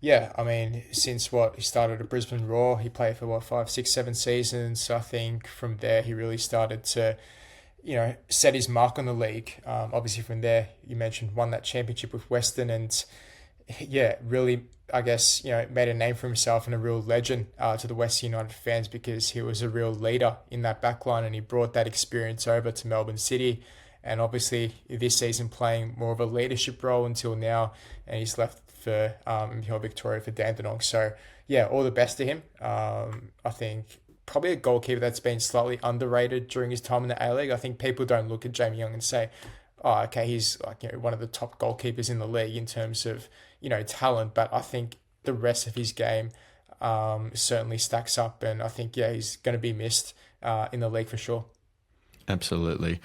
[SPEAKER 4] Yeah, I mean, since he started at Brisbane Roar, he played for 5, 6, 7 seasons. I think from there he really started to, set his mark on the league. Obviously from there, you mentioned, won that championship with Western, and yeah, really, I guess, made a name for himself and a real legend to the Western United fans, because he was a real leader in that backline and he brought that experience over to Melbourne City. And obviously this season playing more of a leadership role until now, and he's left for NPL Victoria for Dandenong. So yeah, all the best to him. I think probably a goalkeeper that's been slightly underrated during his time in the A-League. I think people don't look at Jamie Young and say, oh, okay, he's one of the top goalkeepers in the league in terms of talent, but I think the rest of his game certainly stacks up, and I think he's going to be missed in the league for sure.
[SPEAKER 1] Absolutely.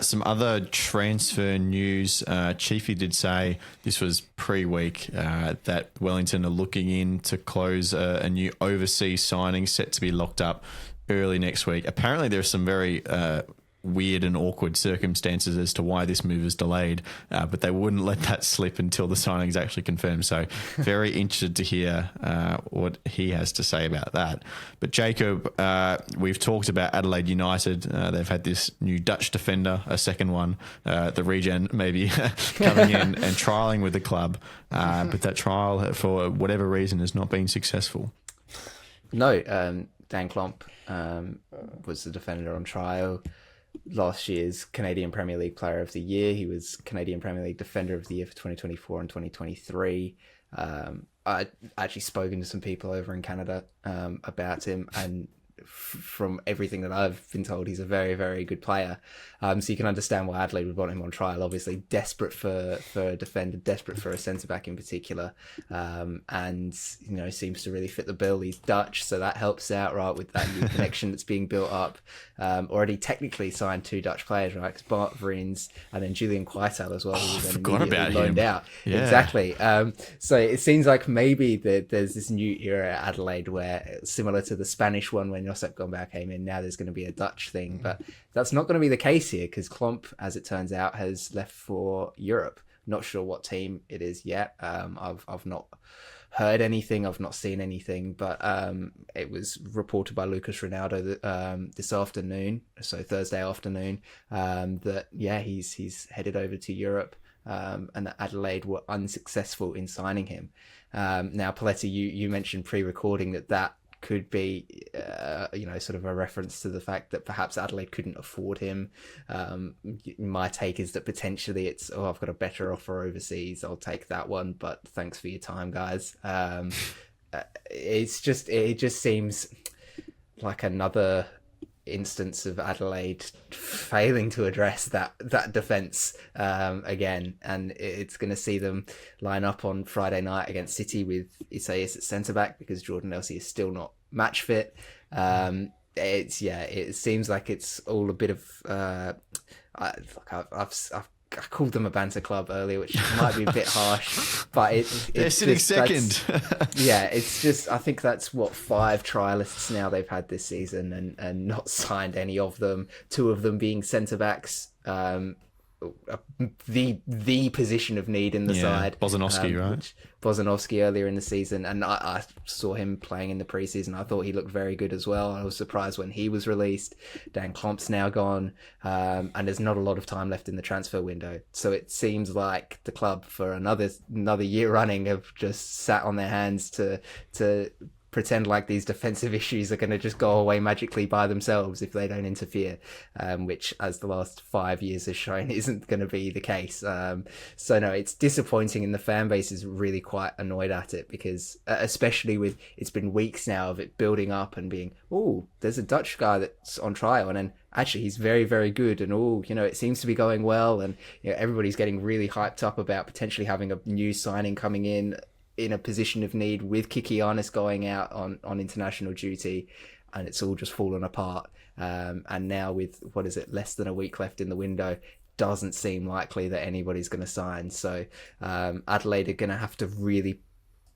[SPEAKER 1] Some other transfer news. Chiefy did say, this was pre-week, that Wellington are looking in to close a new overseas signing set to be locked up early next week. Apparently there are some very weird and awkward circumstances as to why this move is delayed, but they wouldn't let that slip until the signing is actually confirmed. So very interested to hear what he has to say about that. But Jacob, we've talked about Adelaide United. They've had this new Dutch defender, a second one, the regen maybe coming in and trialling with the club, but that trial for whatever reason has not been successful.
[SPEAKER 3] No, Dan Klomp was the defender on trial. Last year's Canadian Premier League Player of the Year. He was Canadian Premier League Defender of the Year for 2024 and 2023. I actually spoken to some people over in Canada about him, and from everything that I've been told, he's a very, very good player. So you can understand why Adelaide would want him on trial. Obviously, desperate for a defender, desperate for a centre-back in particular. And, seems to really fit the bill. He's Dutch, so that helps out, right, with that new connection that's being built up. Already technically signed 2 Dutch players, right? Because Bart Vriends and then Julian Quaital as well, who was then immediately loaned out. Yeah. Exactly. So it seems like maybe there's this new era at Adelaide where, similar to the Spanish one when Josep Gombau came in, now there's going to be a Dutch thing. But that's not going to be the case here, because Klomp, as it turns out, has left for Europe. Not sure what team it is yet. I've not heard anything. I've not seen anything, but it was reported by Lucas Ronaldo this afternoon, so Thursday afternoon, that he's headed over to Europe, and that Adelaide were unsuccessful in signing him. Now, Poletti, you mentioned pre-recording that could be, sort of a reference to the fact that perhaps Adelaide couldn't afford him. My take is that potentially it's, I've got a better offer overseas, I'll take that one, but thanks for your time, guys. It just seems like another instance of Adelaide failing to address that defence again, and it's going to see them line up on Friday night against City with Isaias at centre back because Jordan Elsey is still not match fit. It seems like it's all a bit of I called them a banter club earlier, which might be a bit harsh, but
[SPEAKER 1] they're sitting second.
[SPEAKER 3] It's just, I think that's 5 trialists now they've had this season and not signed any of them. 2 of them being centre backs, the position of need in the side.
[SPEAKER 1] Bozanovsky, right?
[SPEAKER 3] Bozanovsky earlier in the season, and I saw him playing in the preseason. I thought he looked very good as well. I was surprised when he was released. Dan Klomp's now gone, and there's not a lot of time left in the transfer window. So it seems like the club for another year running have just sat on their hands to pretend like these defensive issues are going to just go away magically by themselves if they don't interfere, which, as the last 5 years has shown, isn't going to be the case. So no, it's disappointing, and the fan base is really quite annoyed at it because, especially with, it's been weeks now of it building up and being, there's a Dutch guy that's on trial, and then actually he's very, very good, and it seems to be going well, and everybody's getting really hyped up about potentially having a new signing coming in a position of need with Kiki Arnis going out on international duty, and it's all just fallen apart. And now with, less than a week left in the window, doesn't seem likely that anybody's going to sign. So Adelaide are going to have to really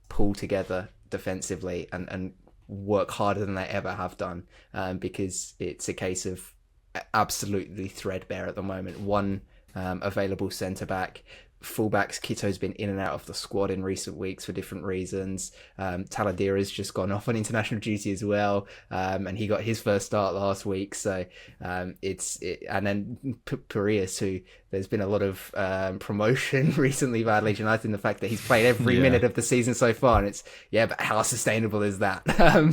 [SPEAKER 3] pull together defensively and work harder than they ever have done, because it's a case of absolutely threadbare at the moment. One available centre-back. Fullbacks, Kito's been in and out of the squad in recent weeks for different reasons. Taladera's just gone off on international duty as well, and he got his first start last week. So and then Parias, who there's been a lot of promotion recently by Adelaide United in the fact that he's played every minute of the season so far, and it's but how sustainable is that?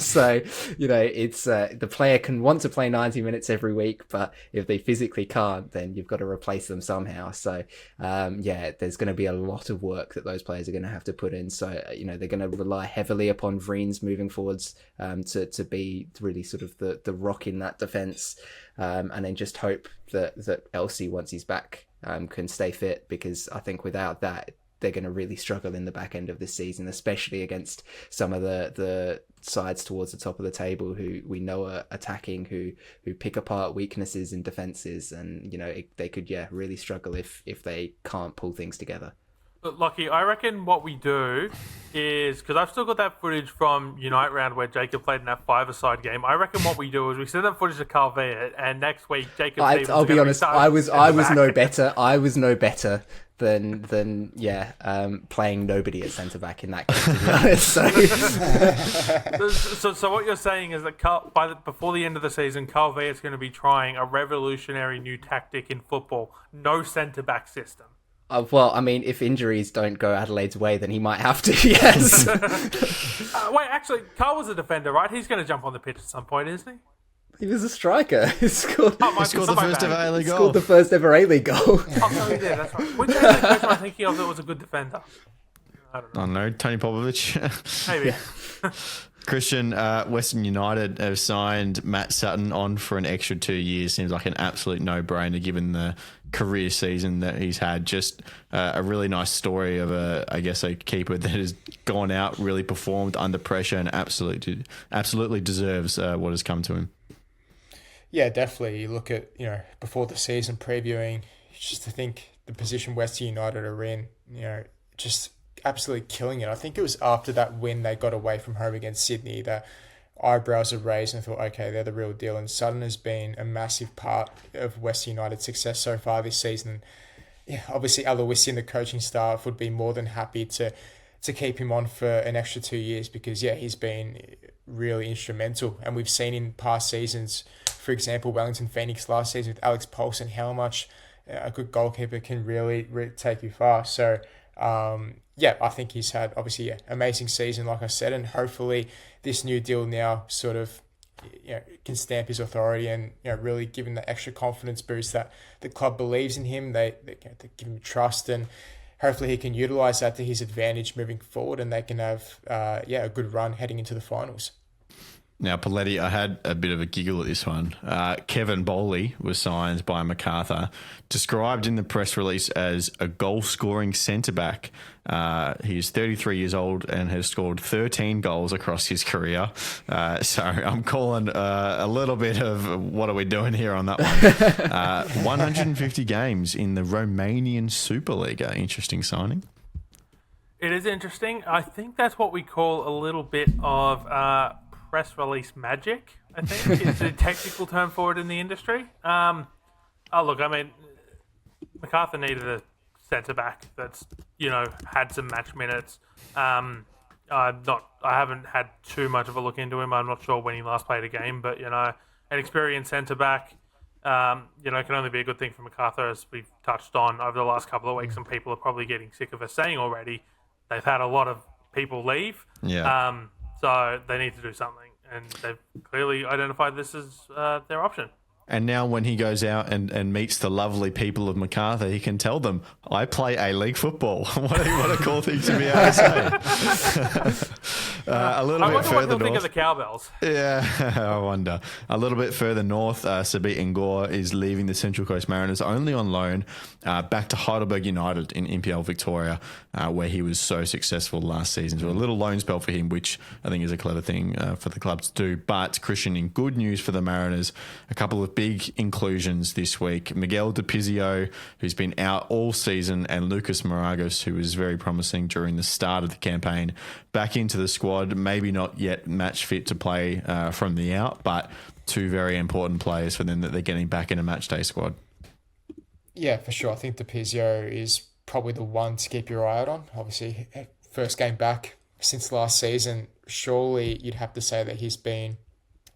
[SPEAKER 3] So it's the player can want to play 90 minutes every week, but if they physically can't, then you've got to replace them somehow. So there's going to be a lot of work that those players are going to have to put in. So, they're going to rely heavily upon Vreens moving forwards to be really sort of the rock in that defence, and then just hope that Elsey, once he's back, can stay fit, because I think without that, they're going to really struggle in the back end of this season, especially against some of the sides towards the top of the table who we know are attacking, who pick apart weaknesses in defences, and they could really struggle if they can't pull things together.
[SPEAKER 2] Look, Lockie, I reckon what we do is, because I've still got that footage from Unite round where Jacob played in that 5-a-side game. I reckn what we do is we send that footage to Carl Viet, and next week Jacob Stevens.
[SPEAKER 3] I'll be honest, I was no better. I was no better than playing nobody at centre back in that game, to be honest.
[SPEAKER 2] So what you're saying is that before the end of the season, Carl Viet's going to be trying a revolutionary new tactic in football: no centre back system.
[SPEAKER 3] Well, I mean, if injuries don't go Adelaide's way, then he might have to, yes.
[SPEAKER 2] Wait, actually, Carl was a defender, right? He's going to jump on the pitch at some point, isn't he?
[SPEAKER 3] He was a striker. He scored
[SPEAKER 1] the first ever A-League goal.
[SPEAKER 3] Scored the first ever A-League goal.
[SPEAKER 2] Oh, no, he did, that's right. Which A-League coach am I thinking of that was a good defender? I don't know.
[SPEAKER 1] Tony Popovich.
[SPEAKER 2] Maybe.
[SPEAKER 3] Yeah.
[SPEAKER 1] Christian, Western United have signed Matt Sutton on for an extra 2 years. Seems like an absolute no-brainer given the career season that he's had. Just a really nice story of a keeper that has gone out, really performed under pressure, and absolutely deserves what has come to him.
[SPEAKER 4] Yeah, definitely. You look at, before the season previewing, just to think the position Western United are in, just absolutely killing it. I think it was after that win they got away from home against Sydney that eyebrows are raised and I thought, okay, they're the real deal. And Sutton has been a massive part of Western United's success so far this season. Yeah, obviously Aloisi and the coaching staff would be more than happy to to keep him on for an extra 2 years because, yeah, he's been really instrumental. And we've seen in past seasons, for example, Wellington Phoenix last season with Alex Paulson, how much a good goalkeeper can really take you far. So, yeah, I think he's had, obviously, amazing season, like I said, and hopefully this new deal now sort of can stamp his authority and really give him the extra confidence boost that the club believes in him. They give him trust, and hopefully he can utilise that to his advantage moving forward, and they can have a good run heading into the finals.
[SPEAKER 1] Now, Poletti, I had a bit of a giggle at this one. Kevin Bowley was signed by MacArthur, described in the press release as a goal-scoring centre-back. He is 33 years old and has scored 13 goals across his career. So I'm calling a little bit of what are we doing here on that one. 150 games in the Romanian Superliga. Interesting signing.
[SPEAKER 2] It is interesting. I think that's what we call a little bit of press release magic, I think is the technical term for it in the industry. Look, I mean, MacArthur needed a centre-back that's, had some match minutes. I haven't had too much of a look into him. I'm not sure when he last played a game, but, an experienced centre-back, can only be a good thing for MacArthur, as we've touched on over the last couple of weeks, and people are probably getting sick of us saying already they've had a lot of people leave.
[SPEAKER 1] Yeah.
[SPEAKER 2] So they need to do something, and they've clearly identified this as their option.
[SPEAKER 1] And now when he goes out and meets the lovely people of MacArthur, he can tell them, I play A-League football. what a cool thing to be able to say. A little bit further north.
[SPEAKER 2] Think of the cowbells.
[SPEAKER 1] Yeah, I wonder. A little bit further north, Sabit Ngor is leaving the Central Coast Mariners only on loan back to Heidelberg United in NPL Victoria, where he was so successful last season. So a little loan spell for him, which I think is a clever thing for the club to do. But, Christian, in good news for the Mariners, a couple of big inclusions this week. Miguel DiPizio, who's been out all season, and Lucas Maragos, who was very promising during the start of the campaign, back into the squad. Maybe not yet match fit to play from the out, but two very important players for them that they're getting back in a match day squad.
[SPEAKER 4] Yeah, for sure. I think DiPizio is probably the one to keep your eye out on. Obviously, first game back since last season. Surely you'd have to say that he's been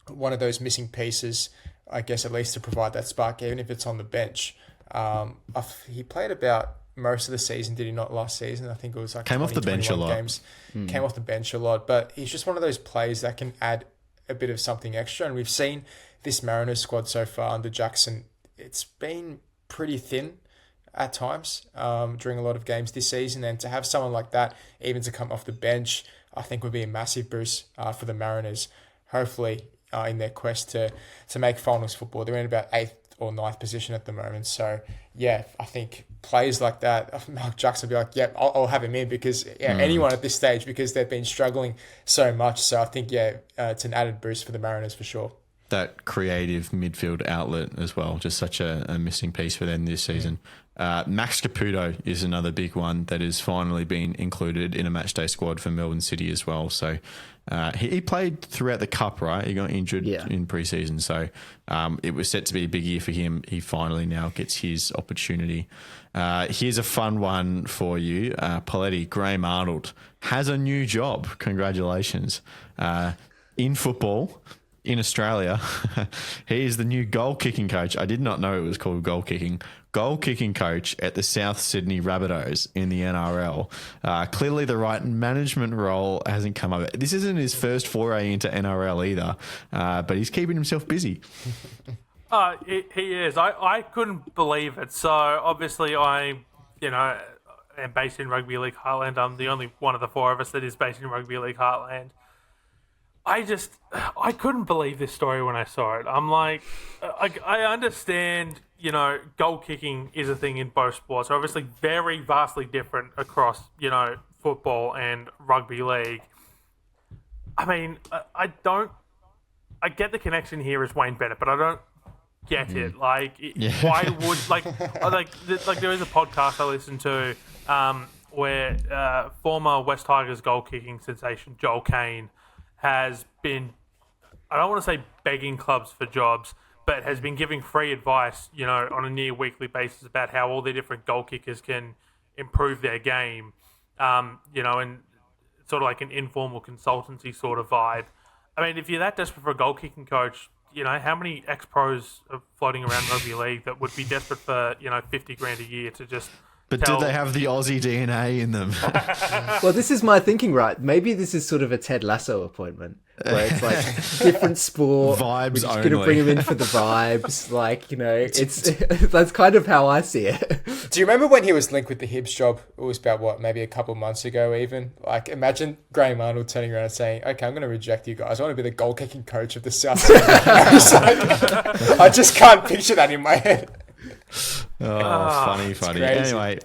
[SPEAKER 4] one of those missing pieces, I guess, at least to provide that spark, even if it's on the bench. He played about most of the season, did he not, last season? I think it was like
[SPEAKER 1] came off the bench a lot.
[SPEAKER 4] Games. Came off the bench a lot, but he's just one of those players that can add a bit of something extra. And we've seen this Mariners squad so far under Jackson. It's been pretty thin at times during a lot of games this season, and to have someone like that even to come off the bench, I think would be a massive boost for the Mariners. Hopefully, in their quest to make finals football. They're in about 8th or 9th position at the moment. So, yeah, I think players like that, Mark Jackson will be like, yeah, I'll have him in because anyone at this stage, because they've been struggling so much. So I think, it's an added boost for the Mariners for sure.
[SPEAKER 1] That creative midfield outlet as well, just such a missing piece for them this season. Max Caputo is another big one that has finally been included in a matchday squad for Melbourne City as well. So he played throughout the Cup, right? He got injured in pre-season. So it was set to be a big year for him. He finally now gets his opportunity. Here's a fun one for you. Poletti, Graham Arnold has a new job. Congratulations. In football, in Australia, he is the new goal kicking coach. I did not know it was called goal kicking coach at the South Sydney Rabbitohs in the NRL. Clearly the right management role hasn't come up. This isn't his first foray into NRL either, but he's keeping himself busy.
[SPEAKER 2] He is. I couldn't believe it. So obviously I am based in Rugby League Heartland. I'm the only one of the four of us that is based in Rugby League Heartland. I couldn't believe this story when I saw it. I'm like, I understand, goal kicking is a thing in both sports. They're obviously very vastly different across, football and rugby league. I mean, I get the connection here as Wayne Bennett, but I don't get it. Like, why would, there is a podcast I listen to where former West Tigers goal kicking sensation Joel Kane has been, I don't want to say begging clubs for jobs, but has been giving free advice, on a near weekly basis about how all the different goal kickers can improve their game. And sort of like an informal consultancy sort of vibe. I mean, if you're that desperate for a goal kicking coach, how many ex-pros are floating around rugby league that would be desperate for, 50 grand a year to just
[SPEAKER 1] But do they have the Aussie DNA in them?
[SPEAKER 3] Well, this is my thinking, right? Maybe this is sort of a Ted Lasso appointment where it's like different sport.
[SPEAKER 1] Vibes
[SPEAKER 3] We're just
[SPEAKER 1] only.
[SPEAKER 3] going to bring him in for the vibes. Like, it's that's kind of how I see it.
[SPEAKER 4] Do you remember when he was linked with the Hibs job? It was about, maybe a couple of months ago even? Like, imagine Graham Arnold turning around and saying, okay, I'm going to reject you guys. I want to be the goal-kicking coach of the South Sydney. I just can't picture that in my head.
[SPEAKER 1] Funny.
[SPEAKER 4] crazy.
[SPEAKER 1] Anyway,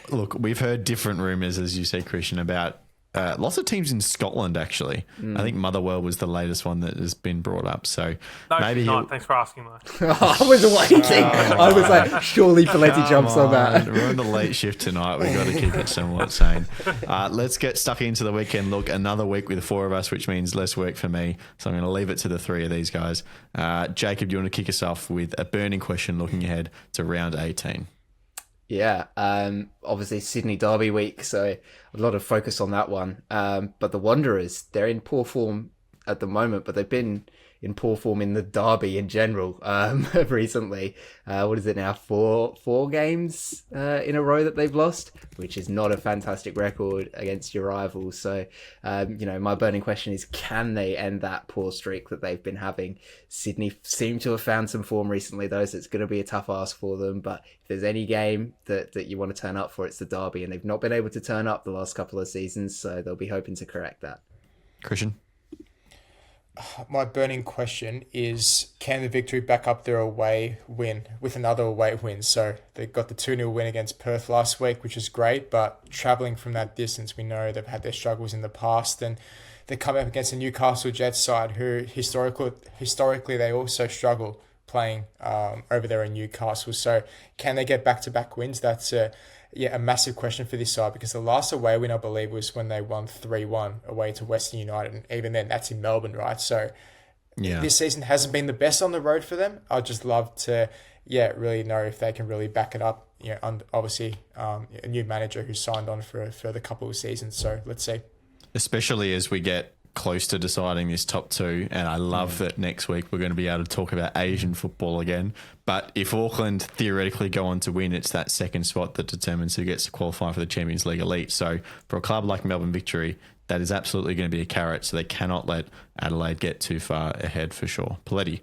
[SPEAKER 1] look, we've heard different rumours, as you say, Christian, about lots of teams in Scotland, actually. I think Motherwell was the latest one that has been brought up. So
[SPEAKER 2] No,
[SPEAKER 1] maybe
[SPEAKER 2] she's not. Thanks for asking, though.
[SPEAKER 3] I was waiting. I was like, surely Poletti jumps on that.
[SPEAKER 1] We're on the late shift tonight. We've got to keep it somewhat sane. Let's get stuck into the weekend. Look, another week with 4 of us, which means less work for me. So I'm going to leave it to the 3 of these guys. Jacob, do you want to kick us off with a burning question looking ahead to round 18?
[SPEAKER 3] Yeah, obviously Sydney Derby week, so a lot of focus on that one. But the Wanderers, they're in poor form at the moment, but they've been in poor form in the Derby in general recently. What is it now? Four games in a row that they've lost, which is not a fantastic record against your rivals. So, my burning question is, can they end that poor streak that they've been having? Sydney seem to have found some form recently, though, so it's going to be a tough ask for them. But if there's any game that you want to turn up for, it's the Derby, and they've not been able to turn up the last couple of seasons, so they'll be hoping to correct that.
[SPEAKER 1] Christian?
[SPEAKER 4] My burning question is, can the Victory back up their away win with another away win? So they got the 2-0 win against Perth last week, which is great, but travelling from that distance, we know they've had their struggles in the past, and they come up against a Newcastle Jets side who historically they also struggle playing over there in Newcastle. So can they get back-to-back wins? That's a massive question for this side, because the last away win, I believe, was when they won 3-1 away to Western United, and even then, that's in Melbourne, right? So this season hasn't been the best on the road for them. I'd just love to, really know if they can really back it up. Obviously, a new manager who's signed on for a further couple of seasons, so let's see.
[SPEAKER 1] Especially as we get close to deciding this top 2, and I love that next week we're going to be able to talk about Asian football again. But if Auckland theoretically go on to win, it's that second spot that determines who gets to qualify for the Champions League Elite. So for a club like Melbourne Victory, that is absolutely going to be a carrot, so they cannot let Adelaide get too far ahead for sure. Poletti?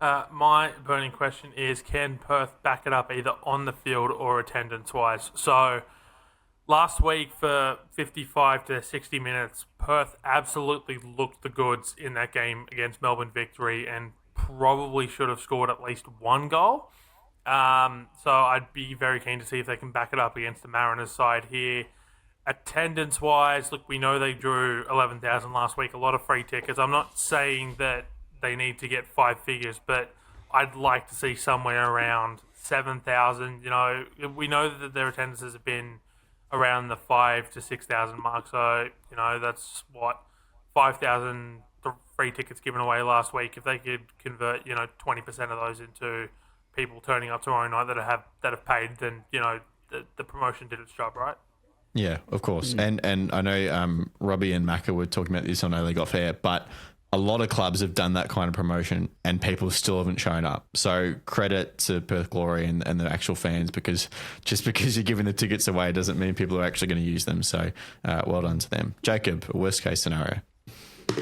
[SPEAKER 2] My burning question is, can Perth back it up either on the field or attendance-wise? So last week for 55 to 60 minutes, Perth absolutely looked the goods in that game against Melbourne Victory and probably should have scored at least one goal. So I'd be very keen to see if they can back it up against the Mariners side here. Attendance-wise, look, we know they drew 11,000 last week, a lot of free tickets. I'm not saying that they need to get 5 figures, but I'd like to see somewhere around 7,000. We know that their attendances have been around the 5,000 to 6,000 mark. So, that's 5,000 free tickets given away last week. If they could convert, 20% of those into people turning up tomorrow night that have paid, then, the promotion did its job, right?
[SPEAKER 1] Yeah, of course. And I know Robbie and Macca were talking about this on A League Off Air, but a lot of clubs have done that kind of promotion and people still haven't shown up. So credit to Perth Glory and the actual fans, because just because you're giving the tickets away doesn't mean people are actually going to use them. So well done to them. Jacob, a worst case scenario.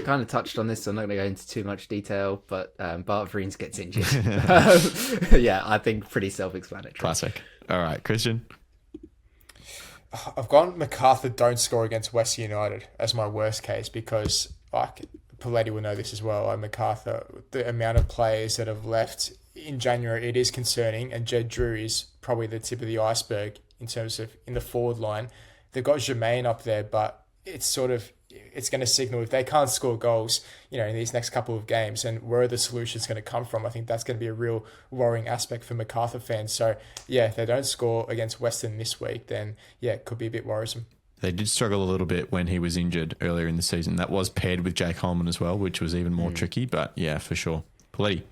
[SPEAKER 3] Kind of touched on this, so I'm not going to go into too much detail, but Bart Vriens gets injured. I think pretty self-explanatory.
[SPEAKER 1] Classic. All right, Christian?
[SPEAKER 4] I've gone MacArthur don't score against West United as my worst case, because Poletti will know this as well. MacArthur, the amount of players that have left in January, it is concerning, and Jed Drew is probably the tip of the iceberg in terms of in the forward line. They've got Jermaine up there, but it's going to signal if they can't score goals, in these next couple of games, and where are the solutions going to come from? I think that's going to be a real worrying aspect for MacArthur fans. So, if they don't score against Western this week, then, it could be a bit worrisome.
[SPEAKER 1] They did struggle a little bit when he was injured earlier in the season. That was paired with Jake Holman as well, which was even more tricky, but yeah, for sure. Poletti?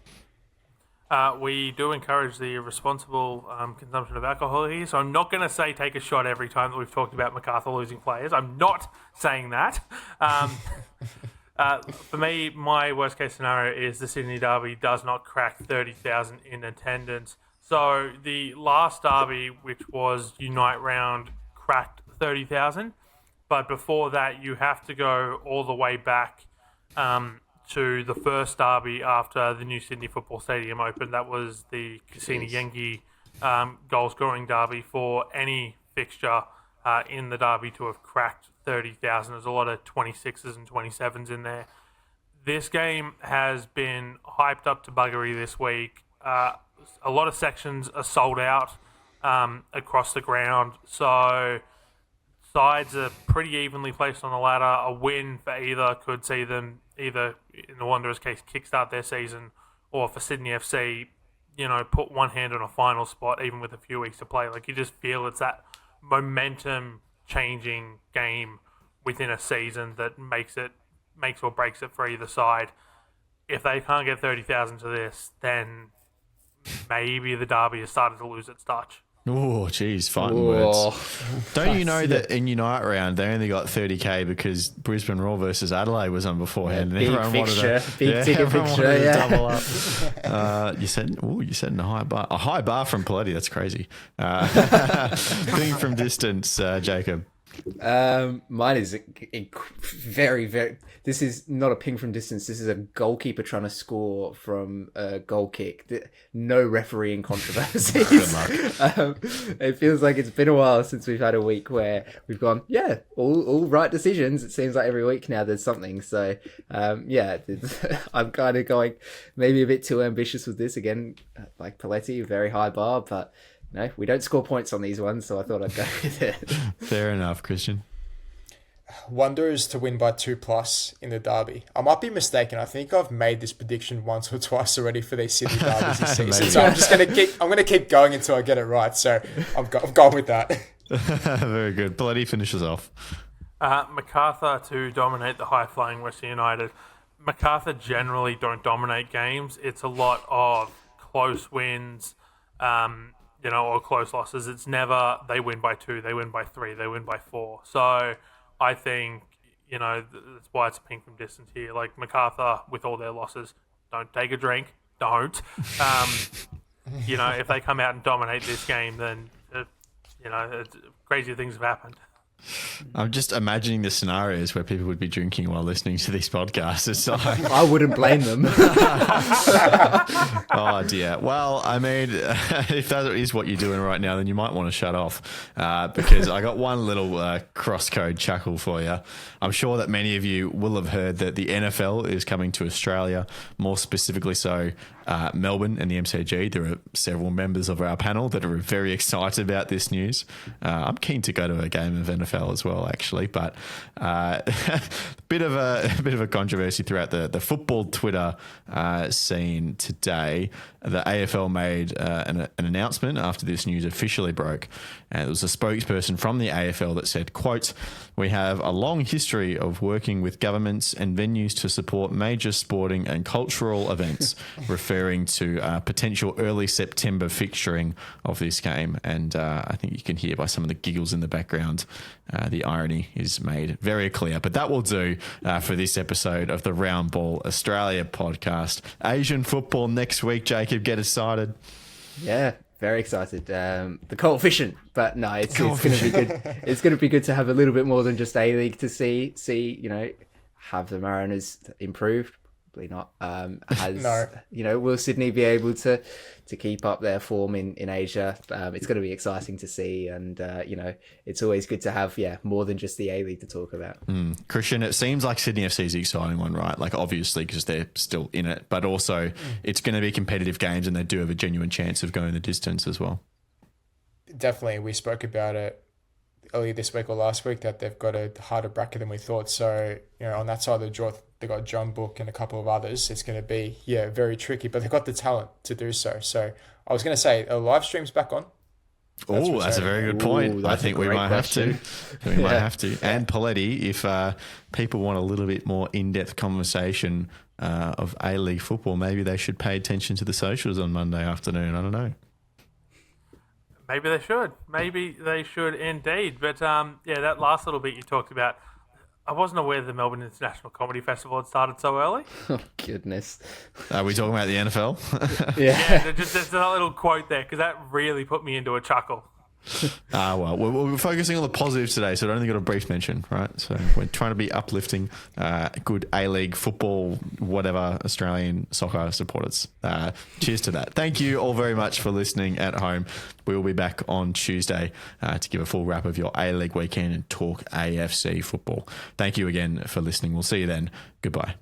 [SPEAKER 2] We do encourage the responsible consumption of alcohol here, so I'm not going to say take a shot every time that we've talked about MacArthur losing players. I'm not saying that. For me, my worst case scenario is the Sydney Derby does not crack 30,000 in attendance. So the last Derby, which was Unite round, cracked 30,000. But before that, you have to go all the way back to the first Derby after the new Sydney Football Stadium opened. That was the Cassini Yengi goal-scoring Derby for any fixture in the Derby to have cracked 30,000. There's a lot of 26s and 27s in there. This game has been hyped up to buggery this week. A lot of sections are sold out across the ground, so sides are pretty evenly placed on the ladder. A win for either could see them either, in the Wanderers' case, kickstart their season, or for Sydney FC, put one hand on a final spot, even with a few weeks to play. Like, you just feel it's that momentum-changing game within a season that makes or breaks it for either side. If they can't get 30,000 to this, then maybe the Derby has started to lose its touch.
[SPEAKER 1] Oh, geez, fighting words. Don't you know that in Unite round, they only got 30k because Brisbane Roar versus Adelaide was on beforehand, and everyone wanted to double up. You're setting a high bar from Poletti. That's crazy. Being from distance, Jacob.
[SPEAKER 3] Mine is very, very. This is not a ping from distance. This is a goalkeeper trying to score from a goal kick. No refereeing controversies. It feels like it's been a while since we've had a week where we've gone, all right decisions. It seems like every week now there's something. So, I'm kind of going maybe a bit too ambitious with this again. Like Poletti, very high bar, but. No, we don't score points on these ones, so I thought I'd go with it.
[SPEAKER 1] Fair enough, Christian.
[SPEAKER 4] Wanderers to win by 2+ in the Derby. I might be mistaken. I think I've made this prediction once or twice already for these Sydney Derbies this season. So I'm going to keep going until I get it right. So I've gone with that.
[SPEAKER 1] Very good. Poletti finishes off.
[SPEAKER 2] MacArthur to dominate the high-flying Western United. MacArthur generally don't dominate games. It's a lot of close wins, or close losses. It's never they win by 2, they win by 3, they win by 4. So I think, that's why it's a ping from distance here. Like MacArthur, with all their losses, don't take a drink. Don't. If they come out and dominate this game, then, crazy things have happened.
[SPEAKER 1] I'm just imagining the scenarios where people would be drinking while listening to these podcasts. It's like...
[SPEAKER 3] I wouldn't blame them.
[SPEAKER 1] Oh, dear. Well, I mean, if that is what you're doing right now, then you might want to shut off because I got one little crosscode chuckle for you. I'm sure that many of you will have heard that the NFL is coming to Australia, more specifically so Melbourne and the MCG. There are several members of our panel that are very excited about this news. I'm keen to go to a game of NFL as well, actually, but bit of a controversy throughout the football Twitter scene today. The AFL made an announcement after this news officially broke, and it was a spokesperson from the AFL that said, quote, "We have a long history of working with governments and venues to support major sporting and cultural events," referring to potential early September fixturing of this game. And I think you can hear by some of the giggles in the background, the irony is made very clear. But that will do for this episode of the Round Ball Australia podcast. Asian football next week, Jacob. Get excited.
[SPEAKER 3] Yeah, very excited. The coefficient, but no, it's going to be good. It's going to be good to have a little bit more than just A-League to see. Have the Mariners improved? Probably not. No. Will Sydney be able to keep up their form in Asia? It's going to be exciting to see, and it's always good to have more than just the A-League to talk about.
[SPEAKER 1] Christian, it seems like Sydney FC is the exciting one, right? Like, obviously, because they're still in it, but also it's going to be competitive games, and they do have a genuine chance of going the distance as well.
[SPEAKER 4] Definitely, we spoke about it earlier this week or last week that they've got a harder bracket than we thought. So, on that side of the draw, they got John Book and a couple of others. It's going to be, very tricky, but they've got the talent to do so. So I was going to say, a live stream's back on.
[SPEAKER 1] That's a very good point. I think we might have to. And Poletti, if people want a little bit more in-depth conversation of A-League football. Maybe they should pay attention to the socials on Monday afternoon. I don't know.
[SPEAKER 2] Maybe they should. Maybe they should indeed. But that last little bit you talked about, I wasn't aware the Melbourne International Comedy Festival had started so early.
[SPEAKER 3] Oh, goodness.
[SPEAKER 1] Are we talking about the NFL?
[SPEAKER 2] Yeah, just that little quote there, because that really put me into a chuckle.
[SPEAKER 1] Well, we're focusing on the positive today, so it only got a brief mention, right? So we're trying to be uplifting, good A-League football, whatever, Australian soccer supporters. Cheers to that. Thank you all very much for listening at home. We will be back on Tuesday to give a full wrap of your A-League weekend and talk AFC football. Thank you again for listening. We'll see you then. Goodbye.